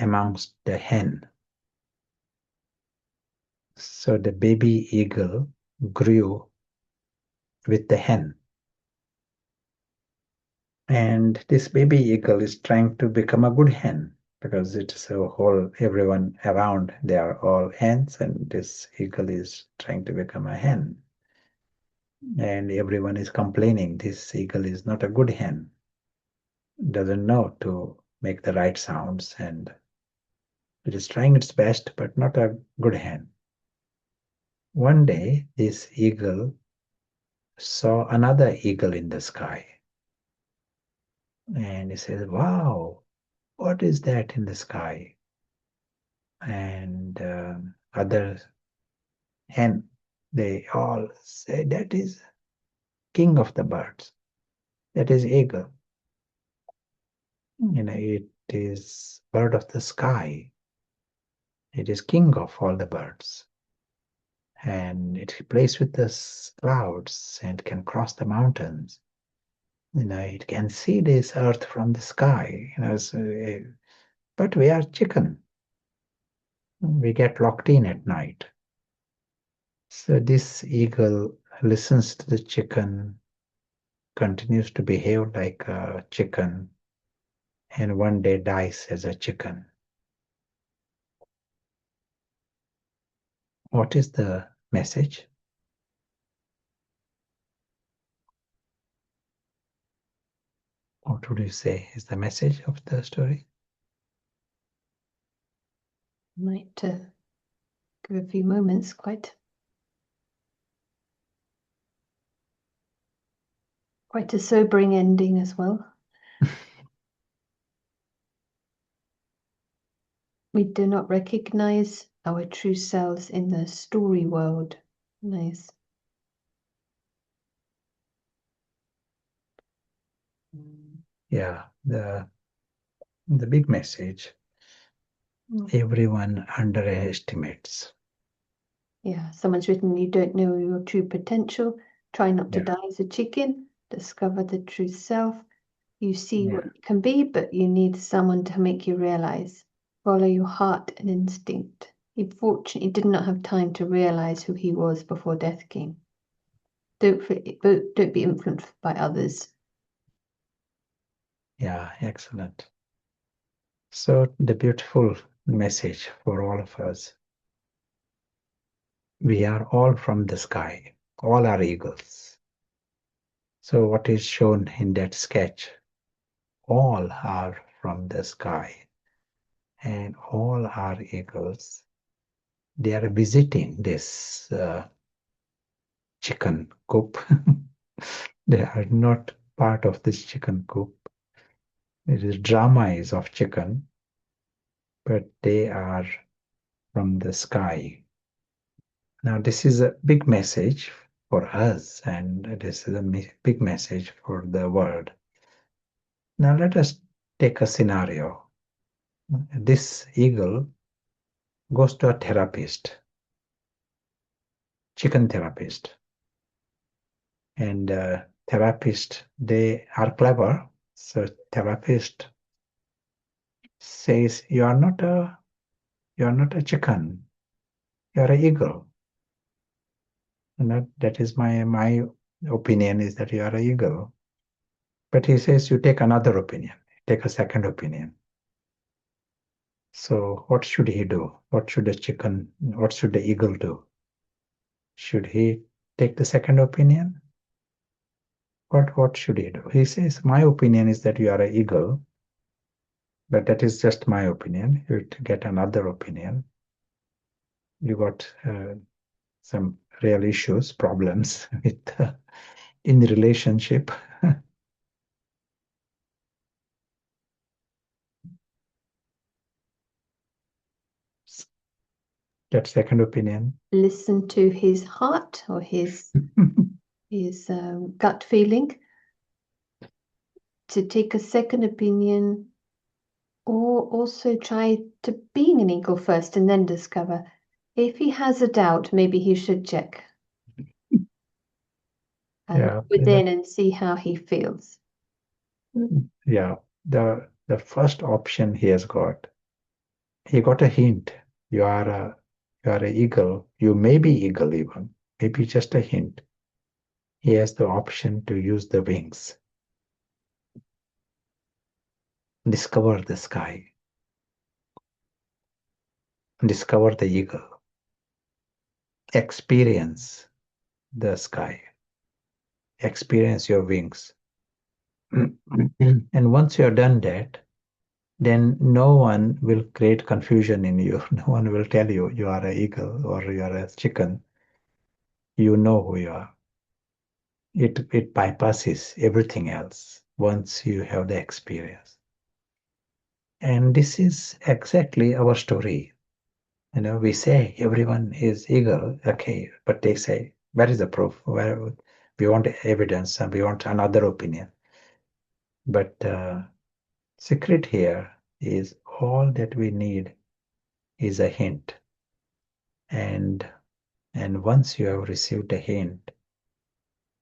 amongst the hen. So the baby eagle grew with the hen. And this baby eagle is trying to become a good hen, because it's a whole, everyone around, they are all hens, and this eagle is trying to become a hen. And everyone is complaining this eagle is not a good hen, doesn't know to make the right sounds, and it is trying its best, but not a good hen. One day, this eagle saw another eagle in the sky. And he says, wow, what is that in the sky? And other hen, they all say, that is king of the birds. That is eagle. It is bird of the sky. It is king of all the birds. And it plays with the clouds and can cross the mountains. It can see this earth from the sky. But we are chicken. We get locked in at night. So this eagle listens to the chicken, continues to behave like a chicken, and one day dies as a chicken. What is the message? What would you say is the message of the story? Might give a few moments, quite a sobering ending as well. We do not recognize our true selves in the story world. Nice. Yeah, the big message, everyone underestimates. Yeah, someone's written, you don't know your true potential. Try not to Yeah. die as a chicken. Discover the true self. You see what Yeah. you can be, but you need someone to make you realize. Follow your heart and instinct. He fortunately did not have time to realize who he was before death came. Don't be influenced by others. Yeah, excellent. So the beautiful message for all of us. We are all from the sky. All are eagles. So what is shown in that sketch? All are from the sky, and all are eagles. They are visiting this chicken coop. They are not part of this chicken coop. It is drama is of chicken, but they are from the sky. Now, this is a big message for us, and this is a big message for the world. Now, let us take a scenario. This eagle goes to a therapist, chicken therapist, And therapist, they are clever. So therapist says, you are not a chicken, you are an eagle. And that is my opinion, is that you are an eagle. But he says you take another opinion, take a second opinion. So what should he do? What should the eagle do? Should he take the second opinion? What should he do? He says, my opinion is that you are an eagle, but that is just my opinion. You get another opinion. You got some real issues, problems with in the relationship. That second opinion. Listen to his heart or his gut feeling, to take a second opinion, or also try to being an eagle first and then discover. If he has a doubt, maybe he should check and Yeah, within and see how he feels. yeah. The first option he got a hint. You are a eagle. You may be eagle even. Maybe just a hint. He has the option to use the wings. Discover the sky. Discover the eagle. Experience the sky. Experience your wings. And once you have done that, then no one will create confusion in you. No one will tell you you are an eagle or you are a chicken. You know who you are. It bypasses everything else once you have the experience. And this is exactly our story. We say everyone is eagle, okay, but they say, where is the proof? Where we want evidence and we want another opinion. But secret here is all that we need is a hint. And once you have received a hint,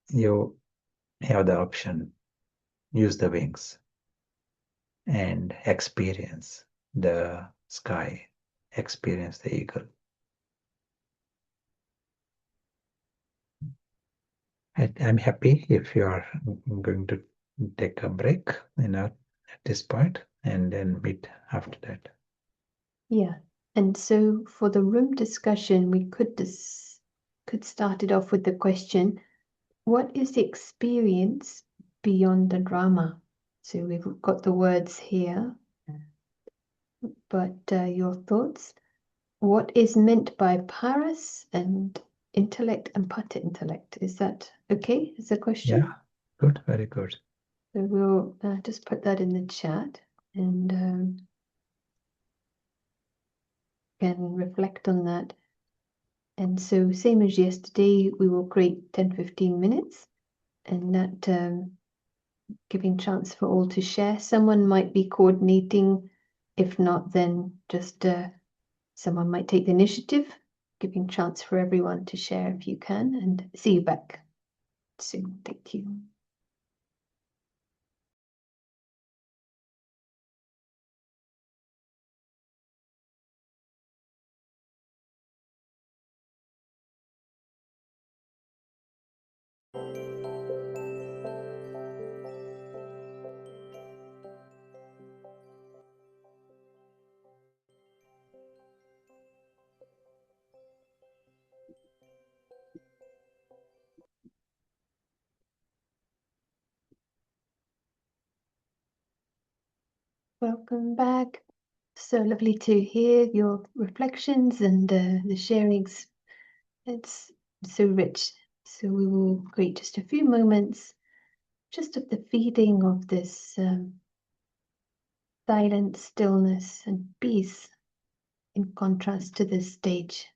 you have the option, use the wings and experience the sky, experience the eagle. I'm happy if you are going to take a break, at this point, and then meet after that. Yeah, and so for the room discussion, we could start it off with the question, what is the experience beyond the drama? So we've got the words here, but your thoughts? What is meant by paras and intellect and pata intellect? Is that okay? Is a question? Yeah, good, very good. So we'll just put that in the chat and can reflect on that. And so same as yesterday, we will create 10-15 minutes and that giving chance for all to share. Someone might be coordinating. If not, then just someone might take the initiative, giving chance for everyone to share if you can, and see you back soon. Thank you. Welcome back. So lovely to hear your reflections and the sharings. It's so rich. So we will create just a few moments just of the feeling of this silence, stillness, and peace in contrast to this stage.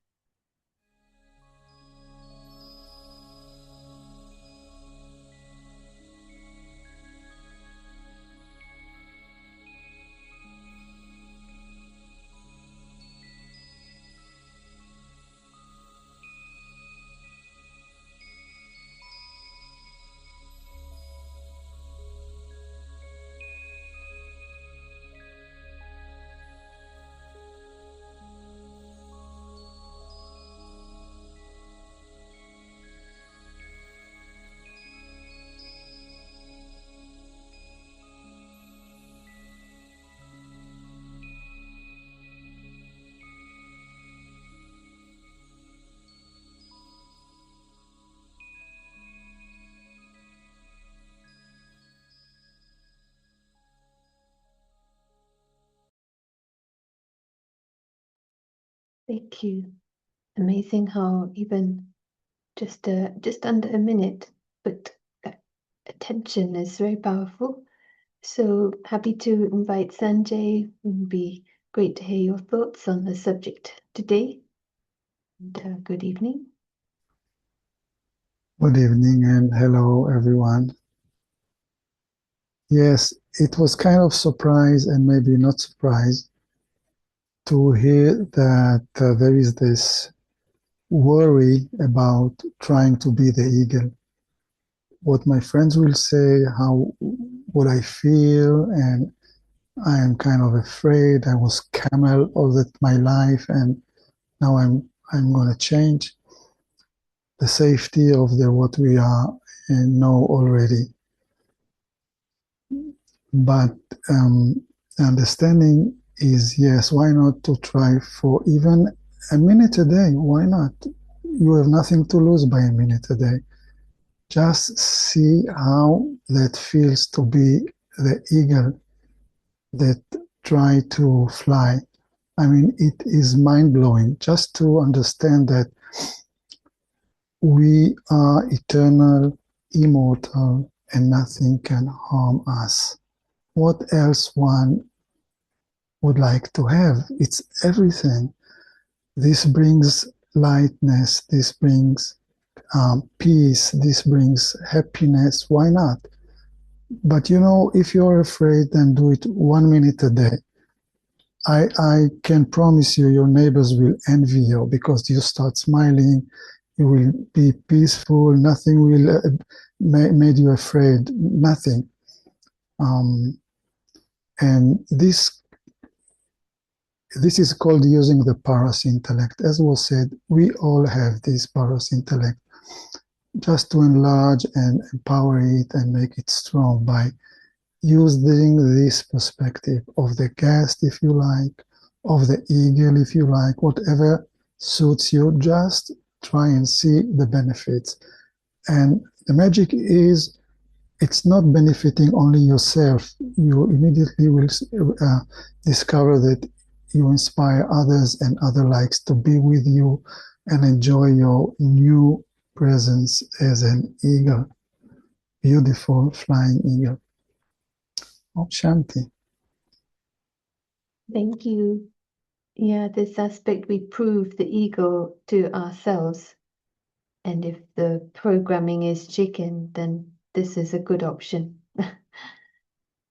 Thank you. Amazing how even just under a minute, but that attention is very powerful. So happy to invite Sanjay. It would be great to hear your thoughts on the subject today. And, good evening. Good evening and hello everyone. Yes, it was kind of surprise and maybe not surprise to hear that there is this worry about trying to be the eagle. What my friends will say, how what I feel, and I am kind of afraid. I was camel all that my life, and now I'm going to change the safety of the what we are and know already. But understanding is yes, why not to try for even a minute a day? Why not? You have nothing to lose by a minute a day. Just see how that feels to be the eagle that try to fly. I mean, it is mind blowing just to understand that we are eternal, immortal, and nothing can harm us. What else one would like to have? It's everything. This brings lightness, this brings peace, this brings happiness. Why not? But you know, if you're afraid, then do it 1 minute a day. I can promise you, your neighbors will envy you because you start smiling. You will be peaceful. Nothing will made you afraid. Nothing. And this is called using the paras intellect. As was said, we all have this paras intellect. Just to enlarge and empower it and make it strong by using this perspective of the guest, if you like, of the eagle, if you like, whatever suits you, just try and see the benefits. And the magic is it's not benefiting only yourself. You immediately will discover that you inspire others and other likes to be with you and enjoy your new presence as an eagle, beautiful flying eagle. Om Shanti. Thank you. Yeah, this aspect we prove the ego to ourselves. And if the programming is chicken, then this is a good option.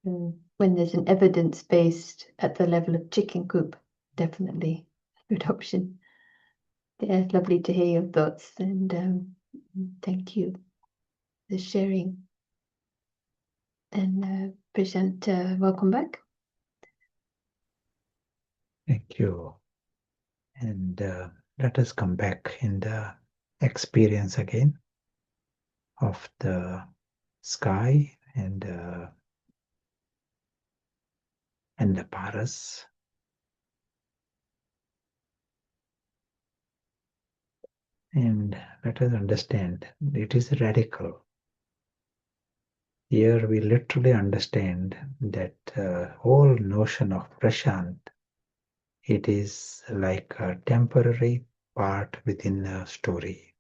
When there's an evidence based at the level of chicken coop, definitely a good option. Yeah, lovely to hear your thoughts and thank you for sharing. And Prashant, welcome back. Thank you. And let us come back in the experience again of the sky and the paras. And let us understand it is radical. Here we literally understand that whole notion of Prashant, it is like a temporary part within a story.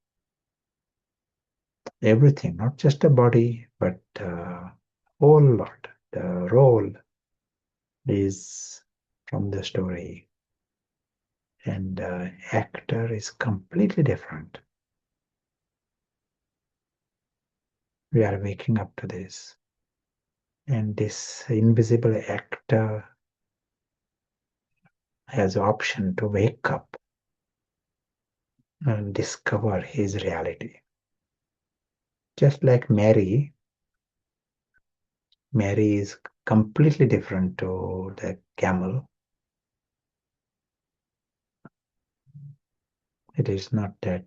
Everything, not just a body, but whole lot. The role is from the story. And the actor is completely different. We are waking up to this. And this invisible actor has the option to wake up and discover his reality. Just like Mary is completely different to the camel. It is not that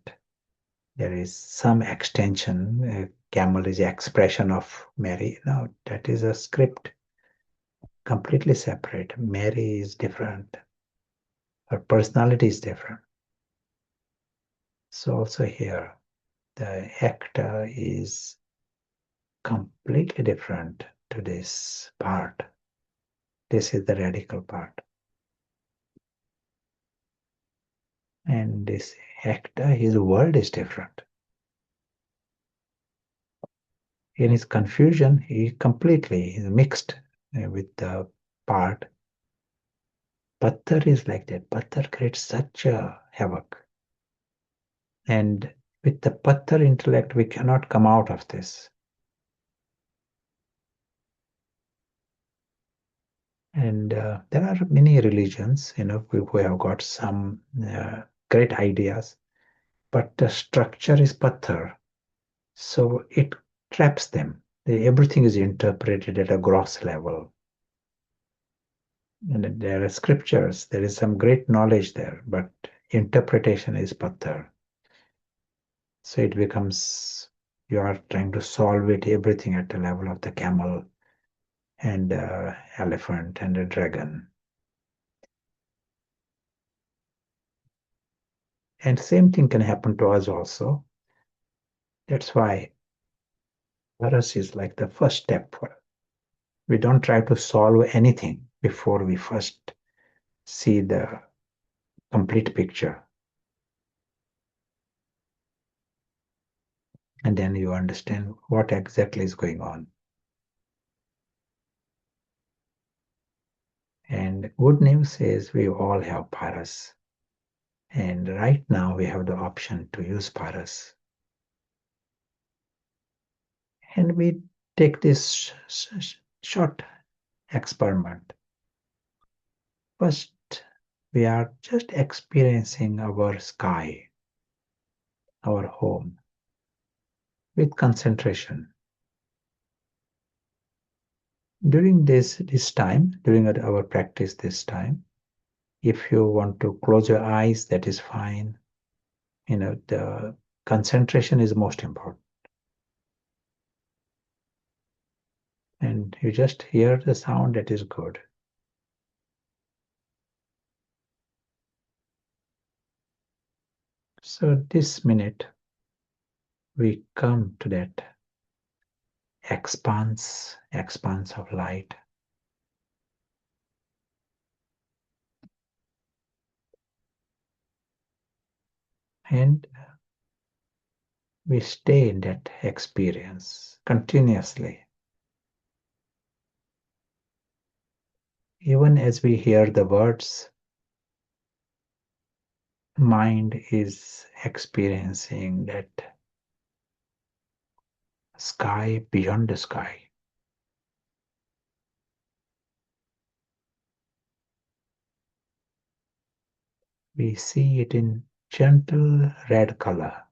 there is some extension. Camel is the expression of Mary. No, that is a script, completely separate. Mary is different. Her personality is different. So also here, the actor is completely different to this part. This is the radical part. And this actor, his world is different. In his confusion, he completely is mixed with the part. Patthar is like that. Patthar creates such a havoc. And with the Patthar intellect, we cannot come out of this. And there are many religions, who have got some great ideas, but the structure is Patthar. So it traps them. Everything is interpreted at a gross level. And there are scriptures, there is some great knowledge there, but interpretation is Patthar. So it becomes you are trying to solve it, everything at the level of the camel and elephant and a dragon. And same thing can happen to us also. That's why Paras is like the first step for us. We don't try to solve anything before we first see the complete picture. And then you understand what exactly is going on. And good news is we all have Paras. And right now we have the option to use Paras. And we take this short experiment. First, we are just experiencing our sky, our home, with concentration. During this time, during our practice this time, if you want to close your eyes, that is fine. The concentration is most important. And you just hear the sound, that is good. So this minute, we come to that expanse of light. And we stay in that experience continuously. Even as we hear the words, mind is experiencing that sky beyond the sky. We see it in gentle red color.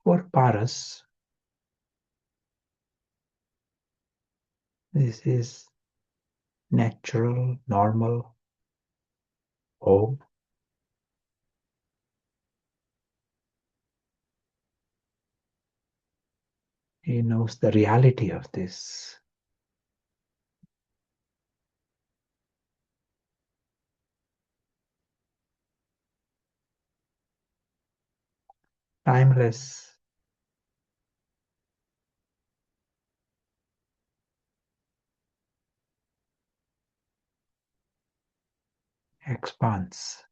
For Paras, this is natural, normal home. He knows the reality of this. Timeless, expanse.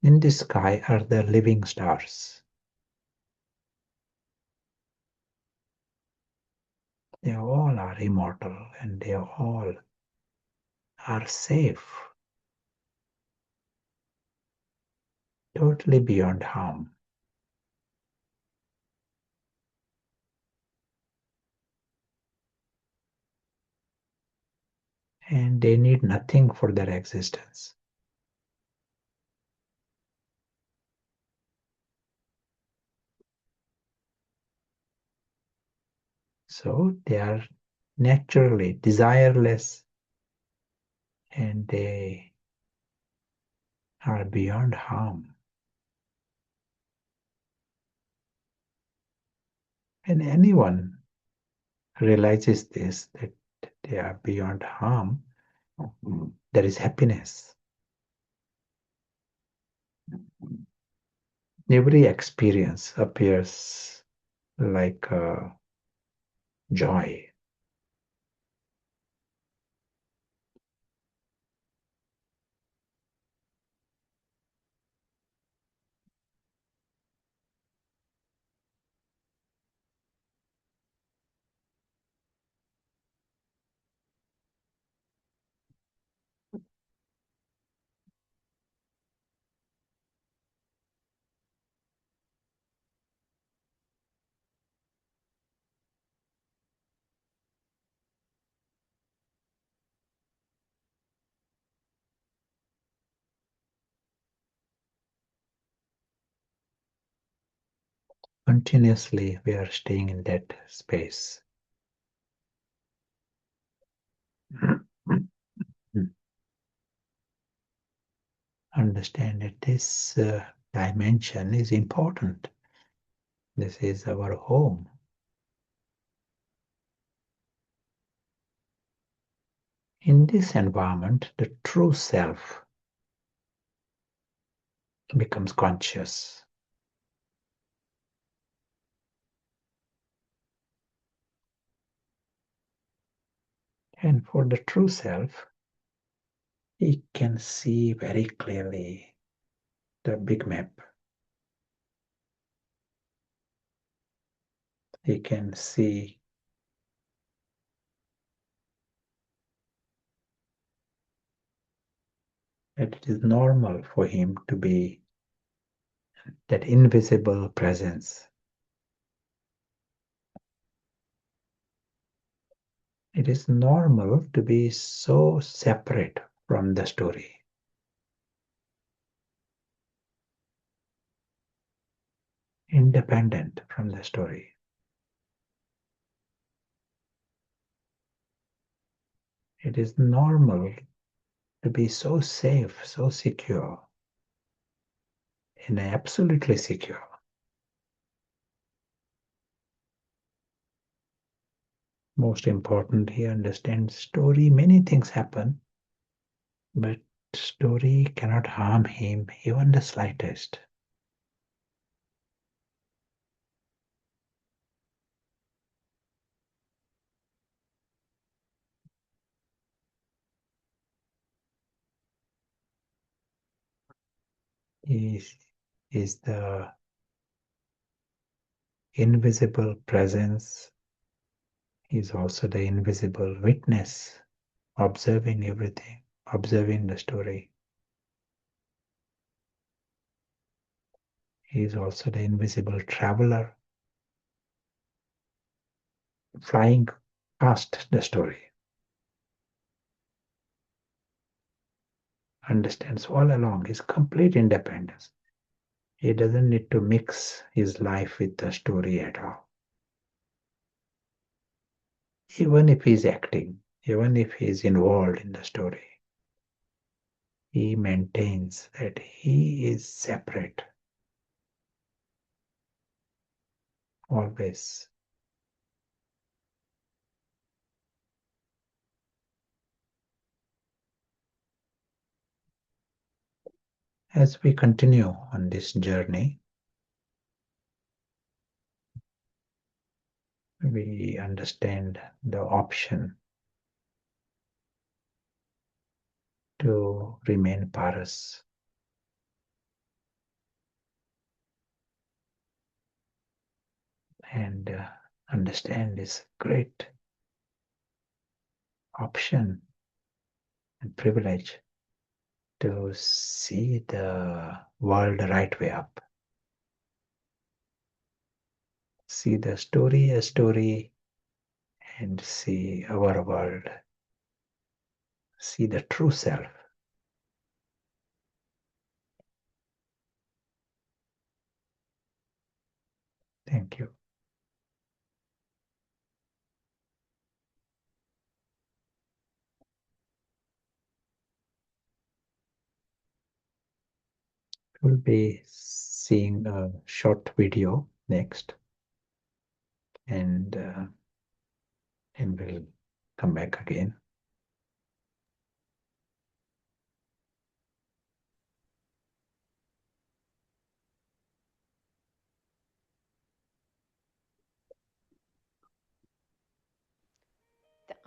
In the sky are the living stars. They all are immortal and they all are safe, totally beyond harm. And they need nothing for their existence. So they are naturally desireless and they are beyond harm. And anyone realizes this, that they are beyond harm, there is happiness. Every experience appears like joy. Continuously, we are staying in that space. Understand that this dimension is important. This is our home. In this environment, the true self becomes conscious. And for the true self, he can see very clearly the big map. He can see that it is normal for him to be that invisible presence. It is normal to be so separate from the story. Independent from the story. It is normal to be so safe, so secure, and absolutely secure. Most important, he understands story. Many things happen, but story cannot harm him even the slightest. He is the invisible presence. He is also the invisible witness, observing everything, observing the story. He is also the invisible traveler, flying past the story. Understands all along his complete independence. He doesn't need to mix his life with the story at all. Even if he's acting, even if he's involved in the story, he maintains that he is separate. Always. As we continue on this journey, we understand the option to remain paras. And understand this great option and privilege to see the world the right way up. See the story a story and see our world. See the true self. Thank you. We'll be seeing a short video next, and we'll come back again.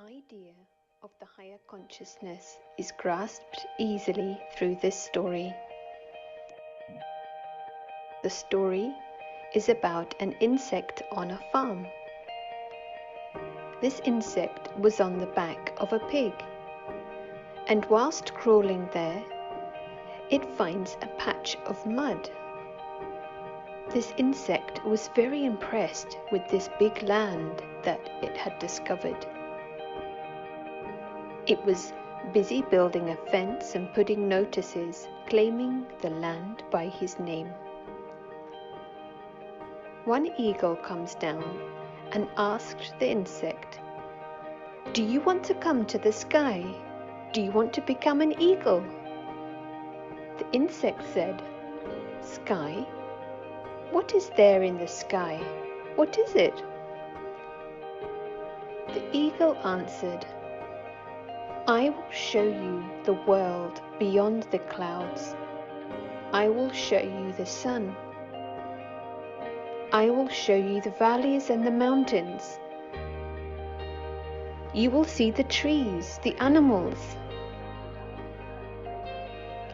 idea of the higher consciousness is grasped easily through this story. The story is about an insect on a farm. This insect was on the back of a pig, and whilst crawling there, it finds a patch of mud. This insect was very impressed with this big land that it had discovered. It was busy building a fence and putting notices claiming the land by his name. One eagle comes down and asked the insect, "Do you want to come to the sky? Do you want to become an eagle?" The insect said, "Sky? What is there in the sky? What is it?" The eagle answered, "I will show you the world beyond the clouds. I will show you the sun. I will show you the valleys and the mountains. You will see the trees, the animals.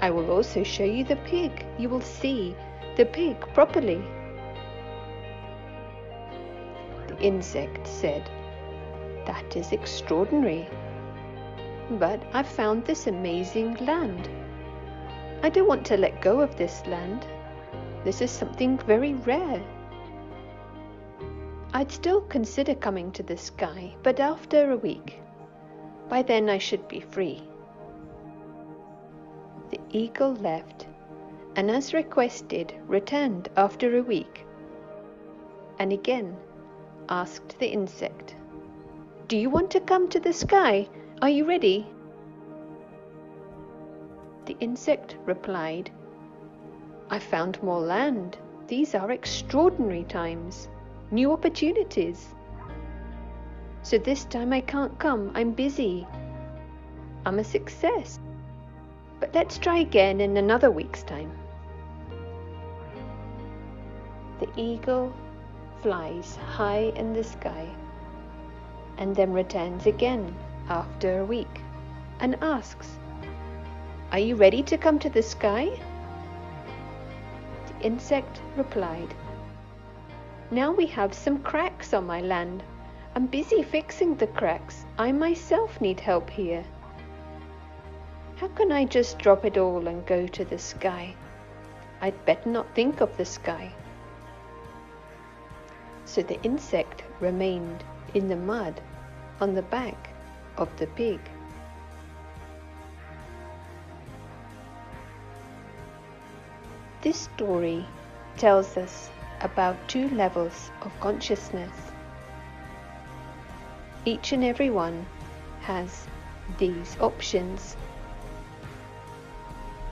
I will also show you the pig. You will see the pig properly." The insect said, "That is extraordinary. But I've found this amazing land. I don't want to let go of this land. This is something very rare. I'd still consider coming to the sky, but after a week. By then I should be free." The eagle left, and as requested, returned after a week, and again asked the insect, "Do you want to come to the sky? Are you ready?" The insect replied, "I found more land. These are extraordinary times, new opportunities. So this time I can't come. I'm busy. I'm a success. But let's try again in another week's time." The eagle flies high in the sky and then returns again after a week and asks, "Are you ready to come to the sky?" The insect replied, "Now we have some cracks on my land. I'm busy fixing the cracks. I myself need help here. How can I just drop it all and go to the sky? I'd better not think of the sky." So the insect remained in the mud on the back of the pig. This story tells us about two levels of consciousness. Each and every one has these options.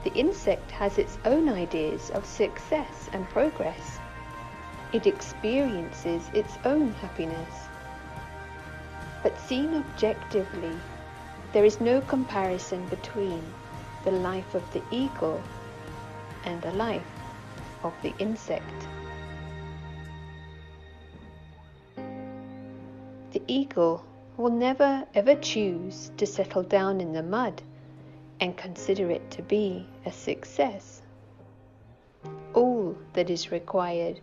The insect has its own ideas of success and progress. It experiences its own happiness. But seen objectively, there is no comparison between the life of the eagle and the life of the insect. The eagle will never ever choose to settle down in the mud and consider it to be a success. All that is required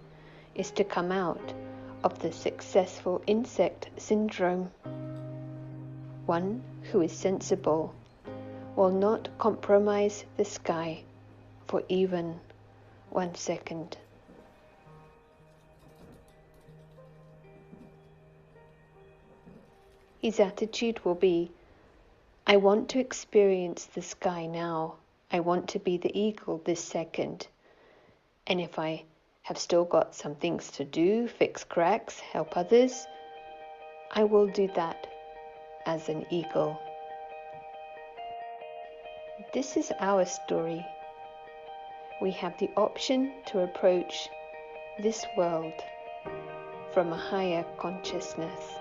is to come out of the successful insect syndrome. One who is sensible will not compromise the sky for even 1 second. His attitude will be, "I want to experience the sky now. I want to be the eagle this second. And if I have still got some things to do, fix cracks, help others, I will do that as an eagle." This is our story. We have the option to approach this world from a higher consciousness.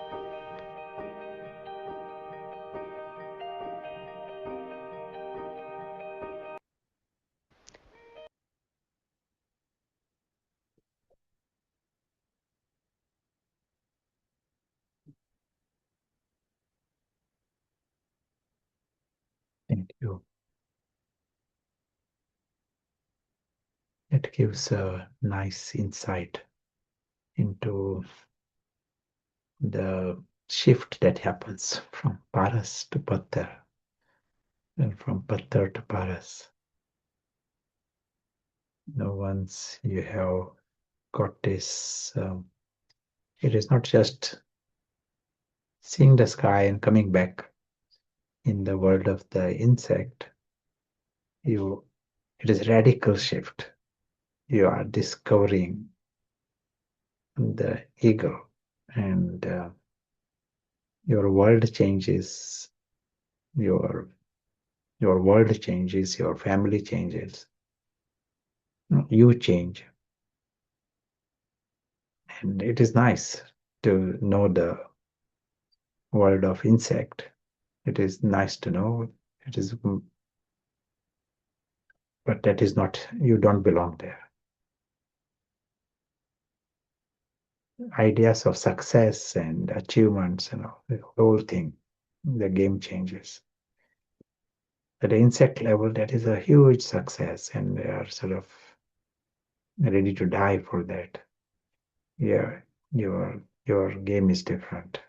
Thank you. It gives a nice insight into the shift that happens from Paras to Pattar and from Pattar to Paras. Now, once you have got this, it is not just seeing the sky and coming back in the world of the insect. It is radical shift. You are discovering the eagle, and your world changes. Your world changes. Your family changes. You change, and it is nice to know the world of insect. It is nice to know. It is, but that is not. You don't belong there. Ideas of success and achievements, the whole thing, the game changes. At the insect level, that is a huge success, and they are sort of ready to die for that. Yeah, your game is different.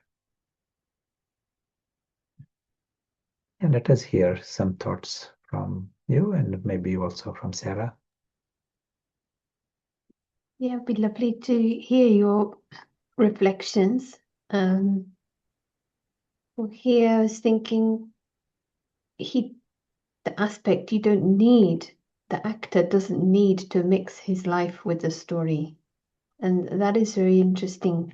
And let us hear some thoughts from you, and maybe also from Sarah. Yeah, it'd be lovely to hear your reflections. Well, here I was thinking the aspect you don't need, the actor doesn't need to mix his life with the story. And that is very interesting.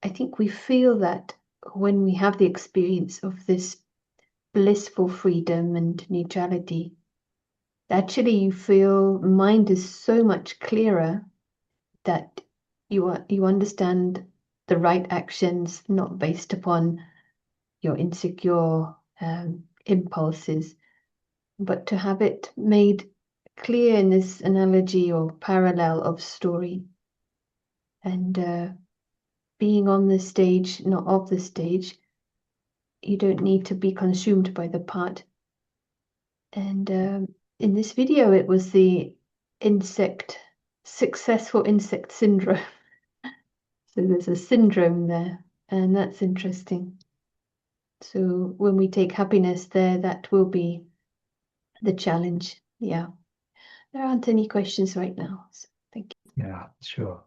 I think we feel that when we have the experience of this blissful freedom and neutrality, actually you feel mind is so much clearer that you understand the right actions not based upon your insecure impulses, but to have it made clear in this analogy or parallel of story, and being on the stage, not of the stage. You don't need to be consumed by the part. And in this video, it was the successful insect syndrome. So there's a syndrome there, and that's interesting. So when we take happiness there, that will be the challenge. Yeah. There aren't any questions right now. So thank you. Yeah, sure.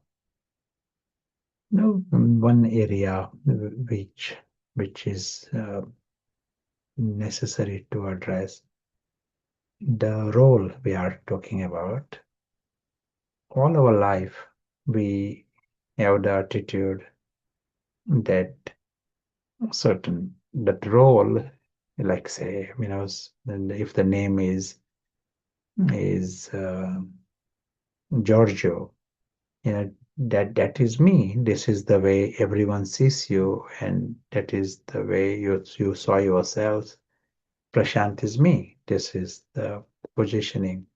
No, one area which is necessary to address the role we are talking about. All our life, we have the attitude that that role, like say, if the name is Giorgio, that is me. This is the way everyone sees you, and that is the way you saw yourselves. Prashant is me. This is the positioning.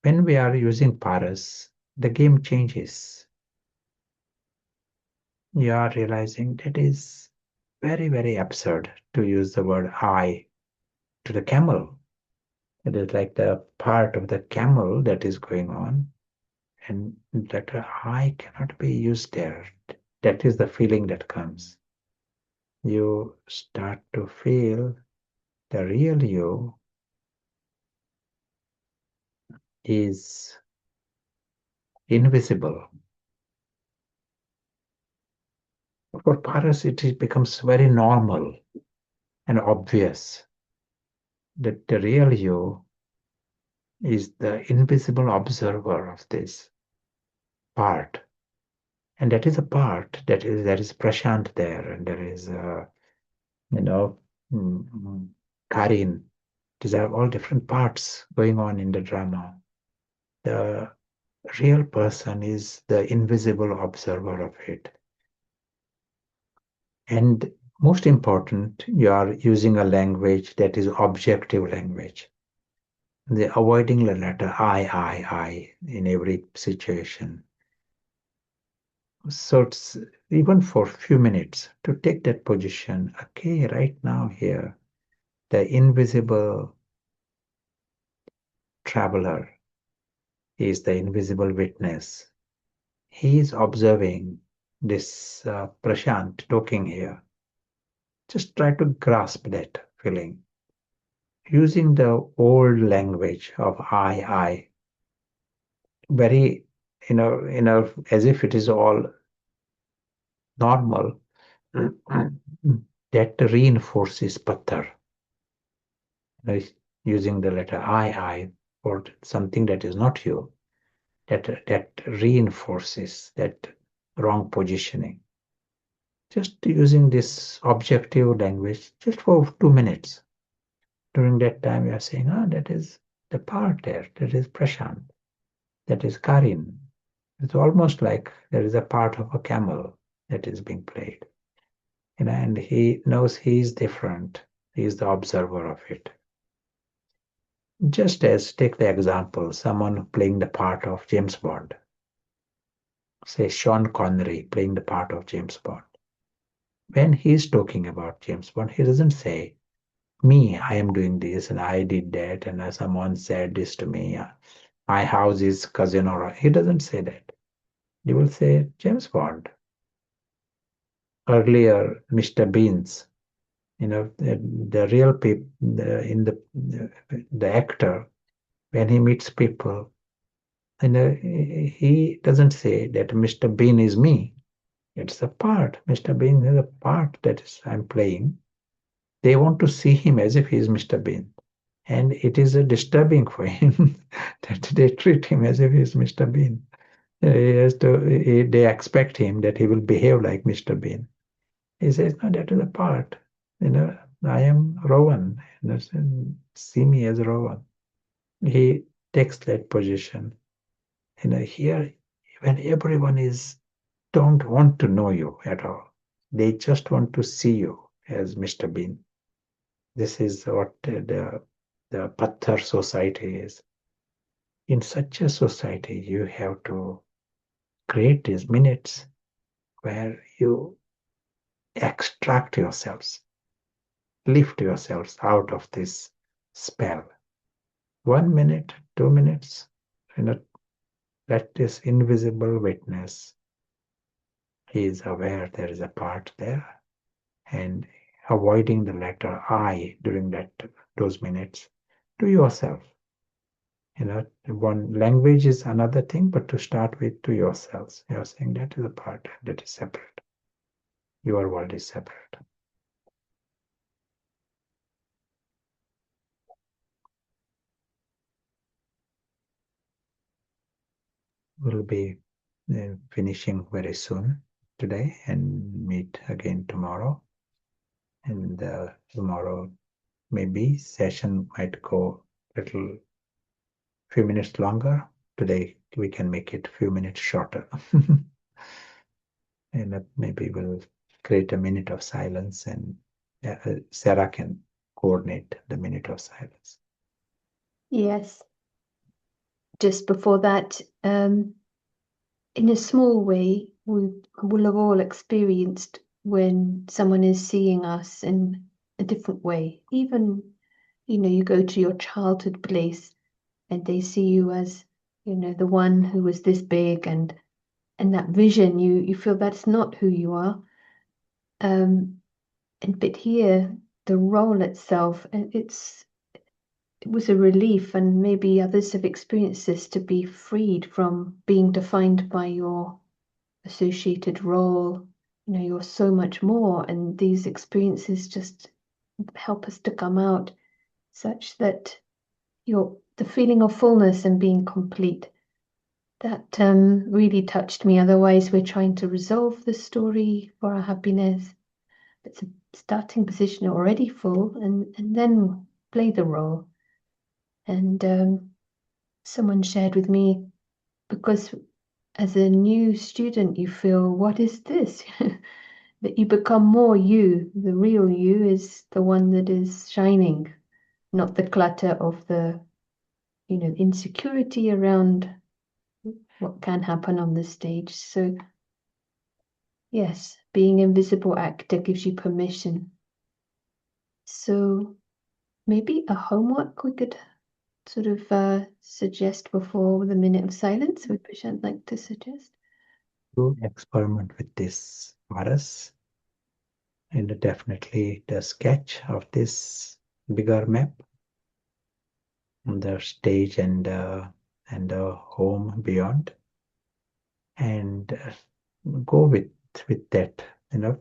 When we are using paras, the game changes. You are realizing that is very, very absurd to use the word I to the camel. It is like the part of the camel that is going on, and that I cannot be used there. That is the feeling that comes. You start to feel the real you is invisible. For Paras, it becomes very normal and obvious that the real you is the invisible observer of this part. And that is a part that is Prashant there, and there is Karin. These are all different parts going on in the drama. The real person is the invisible observer of it. And most important, you are using a language that is objective language. Avoiding the letter I in every situation. So it's even for a few minutes to take that position. Okay, right now here, the invisible traveler is the invisible witness. He is observing this Prashant talking here. Just try to grasp that feeling using the old language of I, very, as if it is all normal. That reinforces patthar. Using the letter I for something that is not you, that reinforces that wrong positioning. Just using this objective language just for 2 minutes. During that time, you are saying, that is the part there, that is Prashant, that is Karin. It's almost like there is a part of a camel that is being played. And he knows he is different. He is the observer of it. Just as, take the example, someone playing the part of James Bond. Say Sean Connery playing the part of James Bond. When he's talking about James Bond, he doesn't say, me, I am doing this and I did that and someone said this to me. My house is casino. He doesn't say that. He will say James Bond. Earlier, Mr. Beans, the real people, the actor, when he meets people, he doesn't say that Mr. Bean is me. It's a part. Mr. Bean is a part that is I'm playing. They want to see him as if he is Mr. Bean. And it is disturbing for him that they treat him as if he is Mr. Bean. They expect him that he will behave like Mr. Bean. He says, no, that is a part. I am Rowan. See me as Rowan. He takes that position. Here, when everyone don't want to know you at all, they just want to see you as Mr. Bean. This is what the Patthar society is. In such a society, you have to create these minutes where you extract yourselves, lift yourselves out of this spell. 1 minute, 2 minutes, let this invisible witness, he is aware there is a part there, and avoiding the letter I during those minutes to yourself. One language is another thing, but to start with, to yourselves. You are saying that is a part that is separate. Your world is separate. We'll be finishing very soon today and meet again tomorrow. And tomorrow, maybe session might go a few minutes longer. Today, we can make it a few minutes shorter. And maybe we'll create a minute of silence, and Sarah can coordinate the minute of silence. Yes. Just before that, in a small way, we will have all experienced when someone is seeing us in a different way. Even, you go to your childhood place and they see you as, the one who was this big, and that vision, you feel that's not who you are. But here, the role itself, it was a relief, and maybe others have experienced this, to be freed from being defined by your associated role. You're so much more, and these experiences just help us to come out such that the feeling of fullness and being complete, that really touched me. Otherwise, we're trying to resolve the story for our happiness. It's a starting position already full, and then play the role. And someone shared with me, because as a new student, you feel, what is this? That you become more you. The real you is the one that is shining, not the clutter of the, insecurity around what can happen on the stage. So Yes, being invisible actor gives you permission. So maybe a homework we could sort of suggest before the minute of silence, would Prashant like to suggest? To experiment with this paras, and definitely the sketch of this bigger map, the stage and the home beyond, and go with that, uh,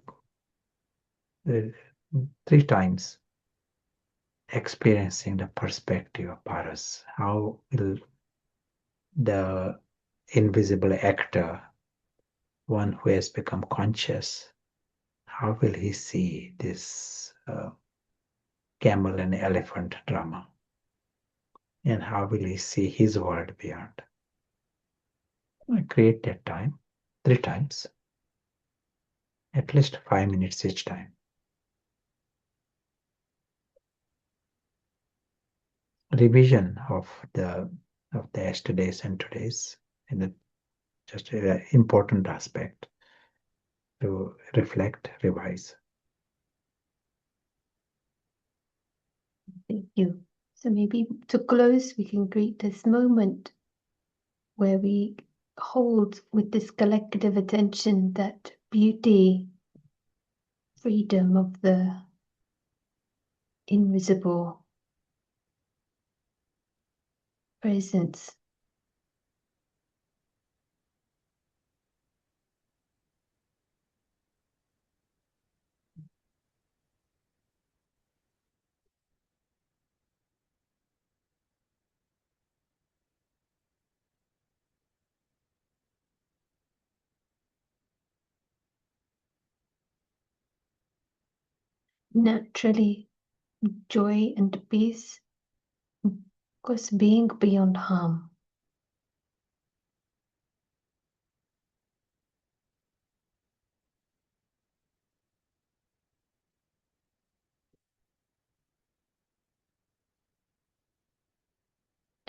3 times, experiencing the perspective of paras. How will the invisible actor, one who has become conscious, how will he see this camel and elephant drama? And how will he see his world beyond? I create that time 3 times, at least 5 minutes each time. Revision of the yesterday's and today's, and just an important aspect to reflect, revise. Thank you. So maybe to close, we can greet this moment where we hold with this collective attention that beauty, freedom of the invisible presence. Naturally, joy and peace, because being beyond harm.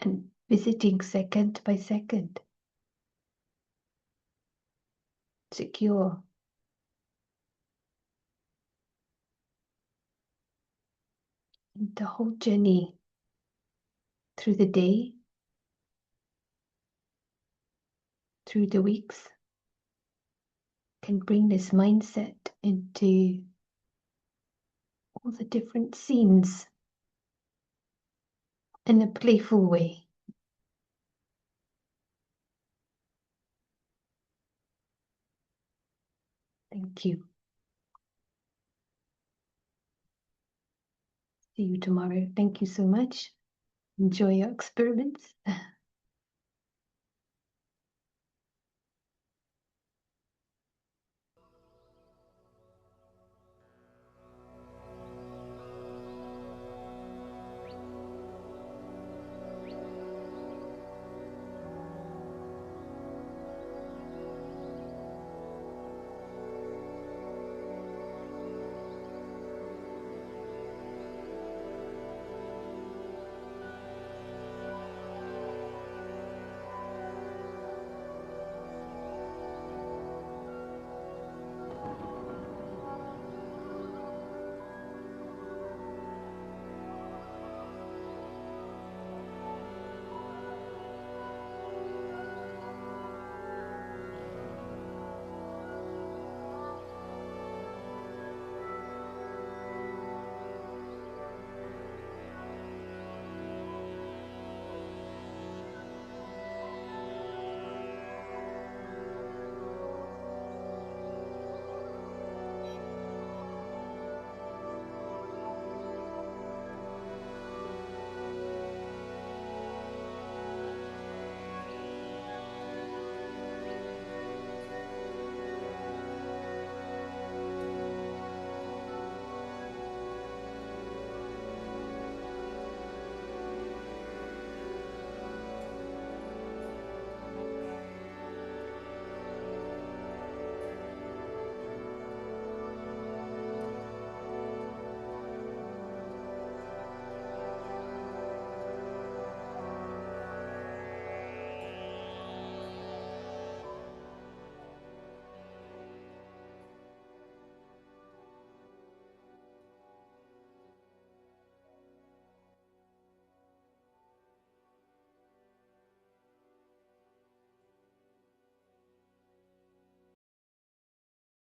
And visiting second by second, secure. And the whole journey through the day, through the weeks, can bring this mindset into all the different scenes in a playful way. Thank you. See you tomorrow. Thank you so much. Enjoy your experiments.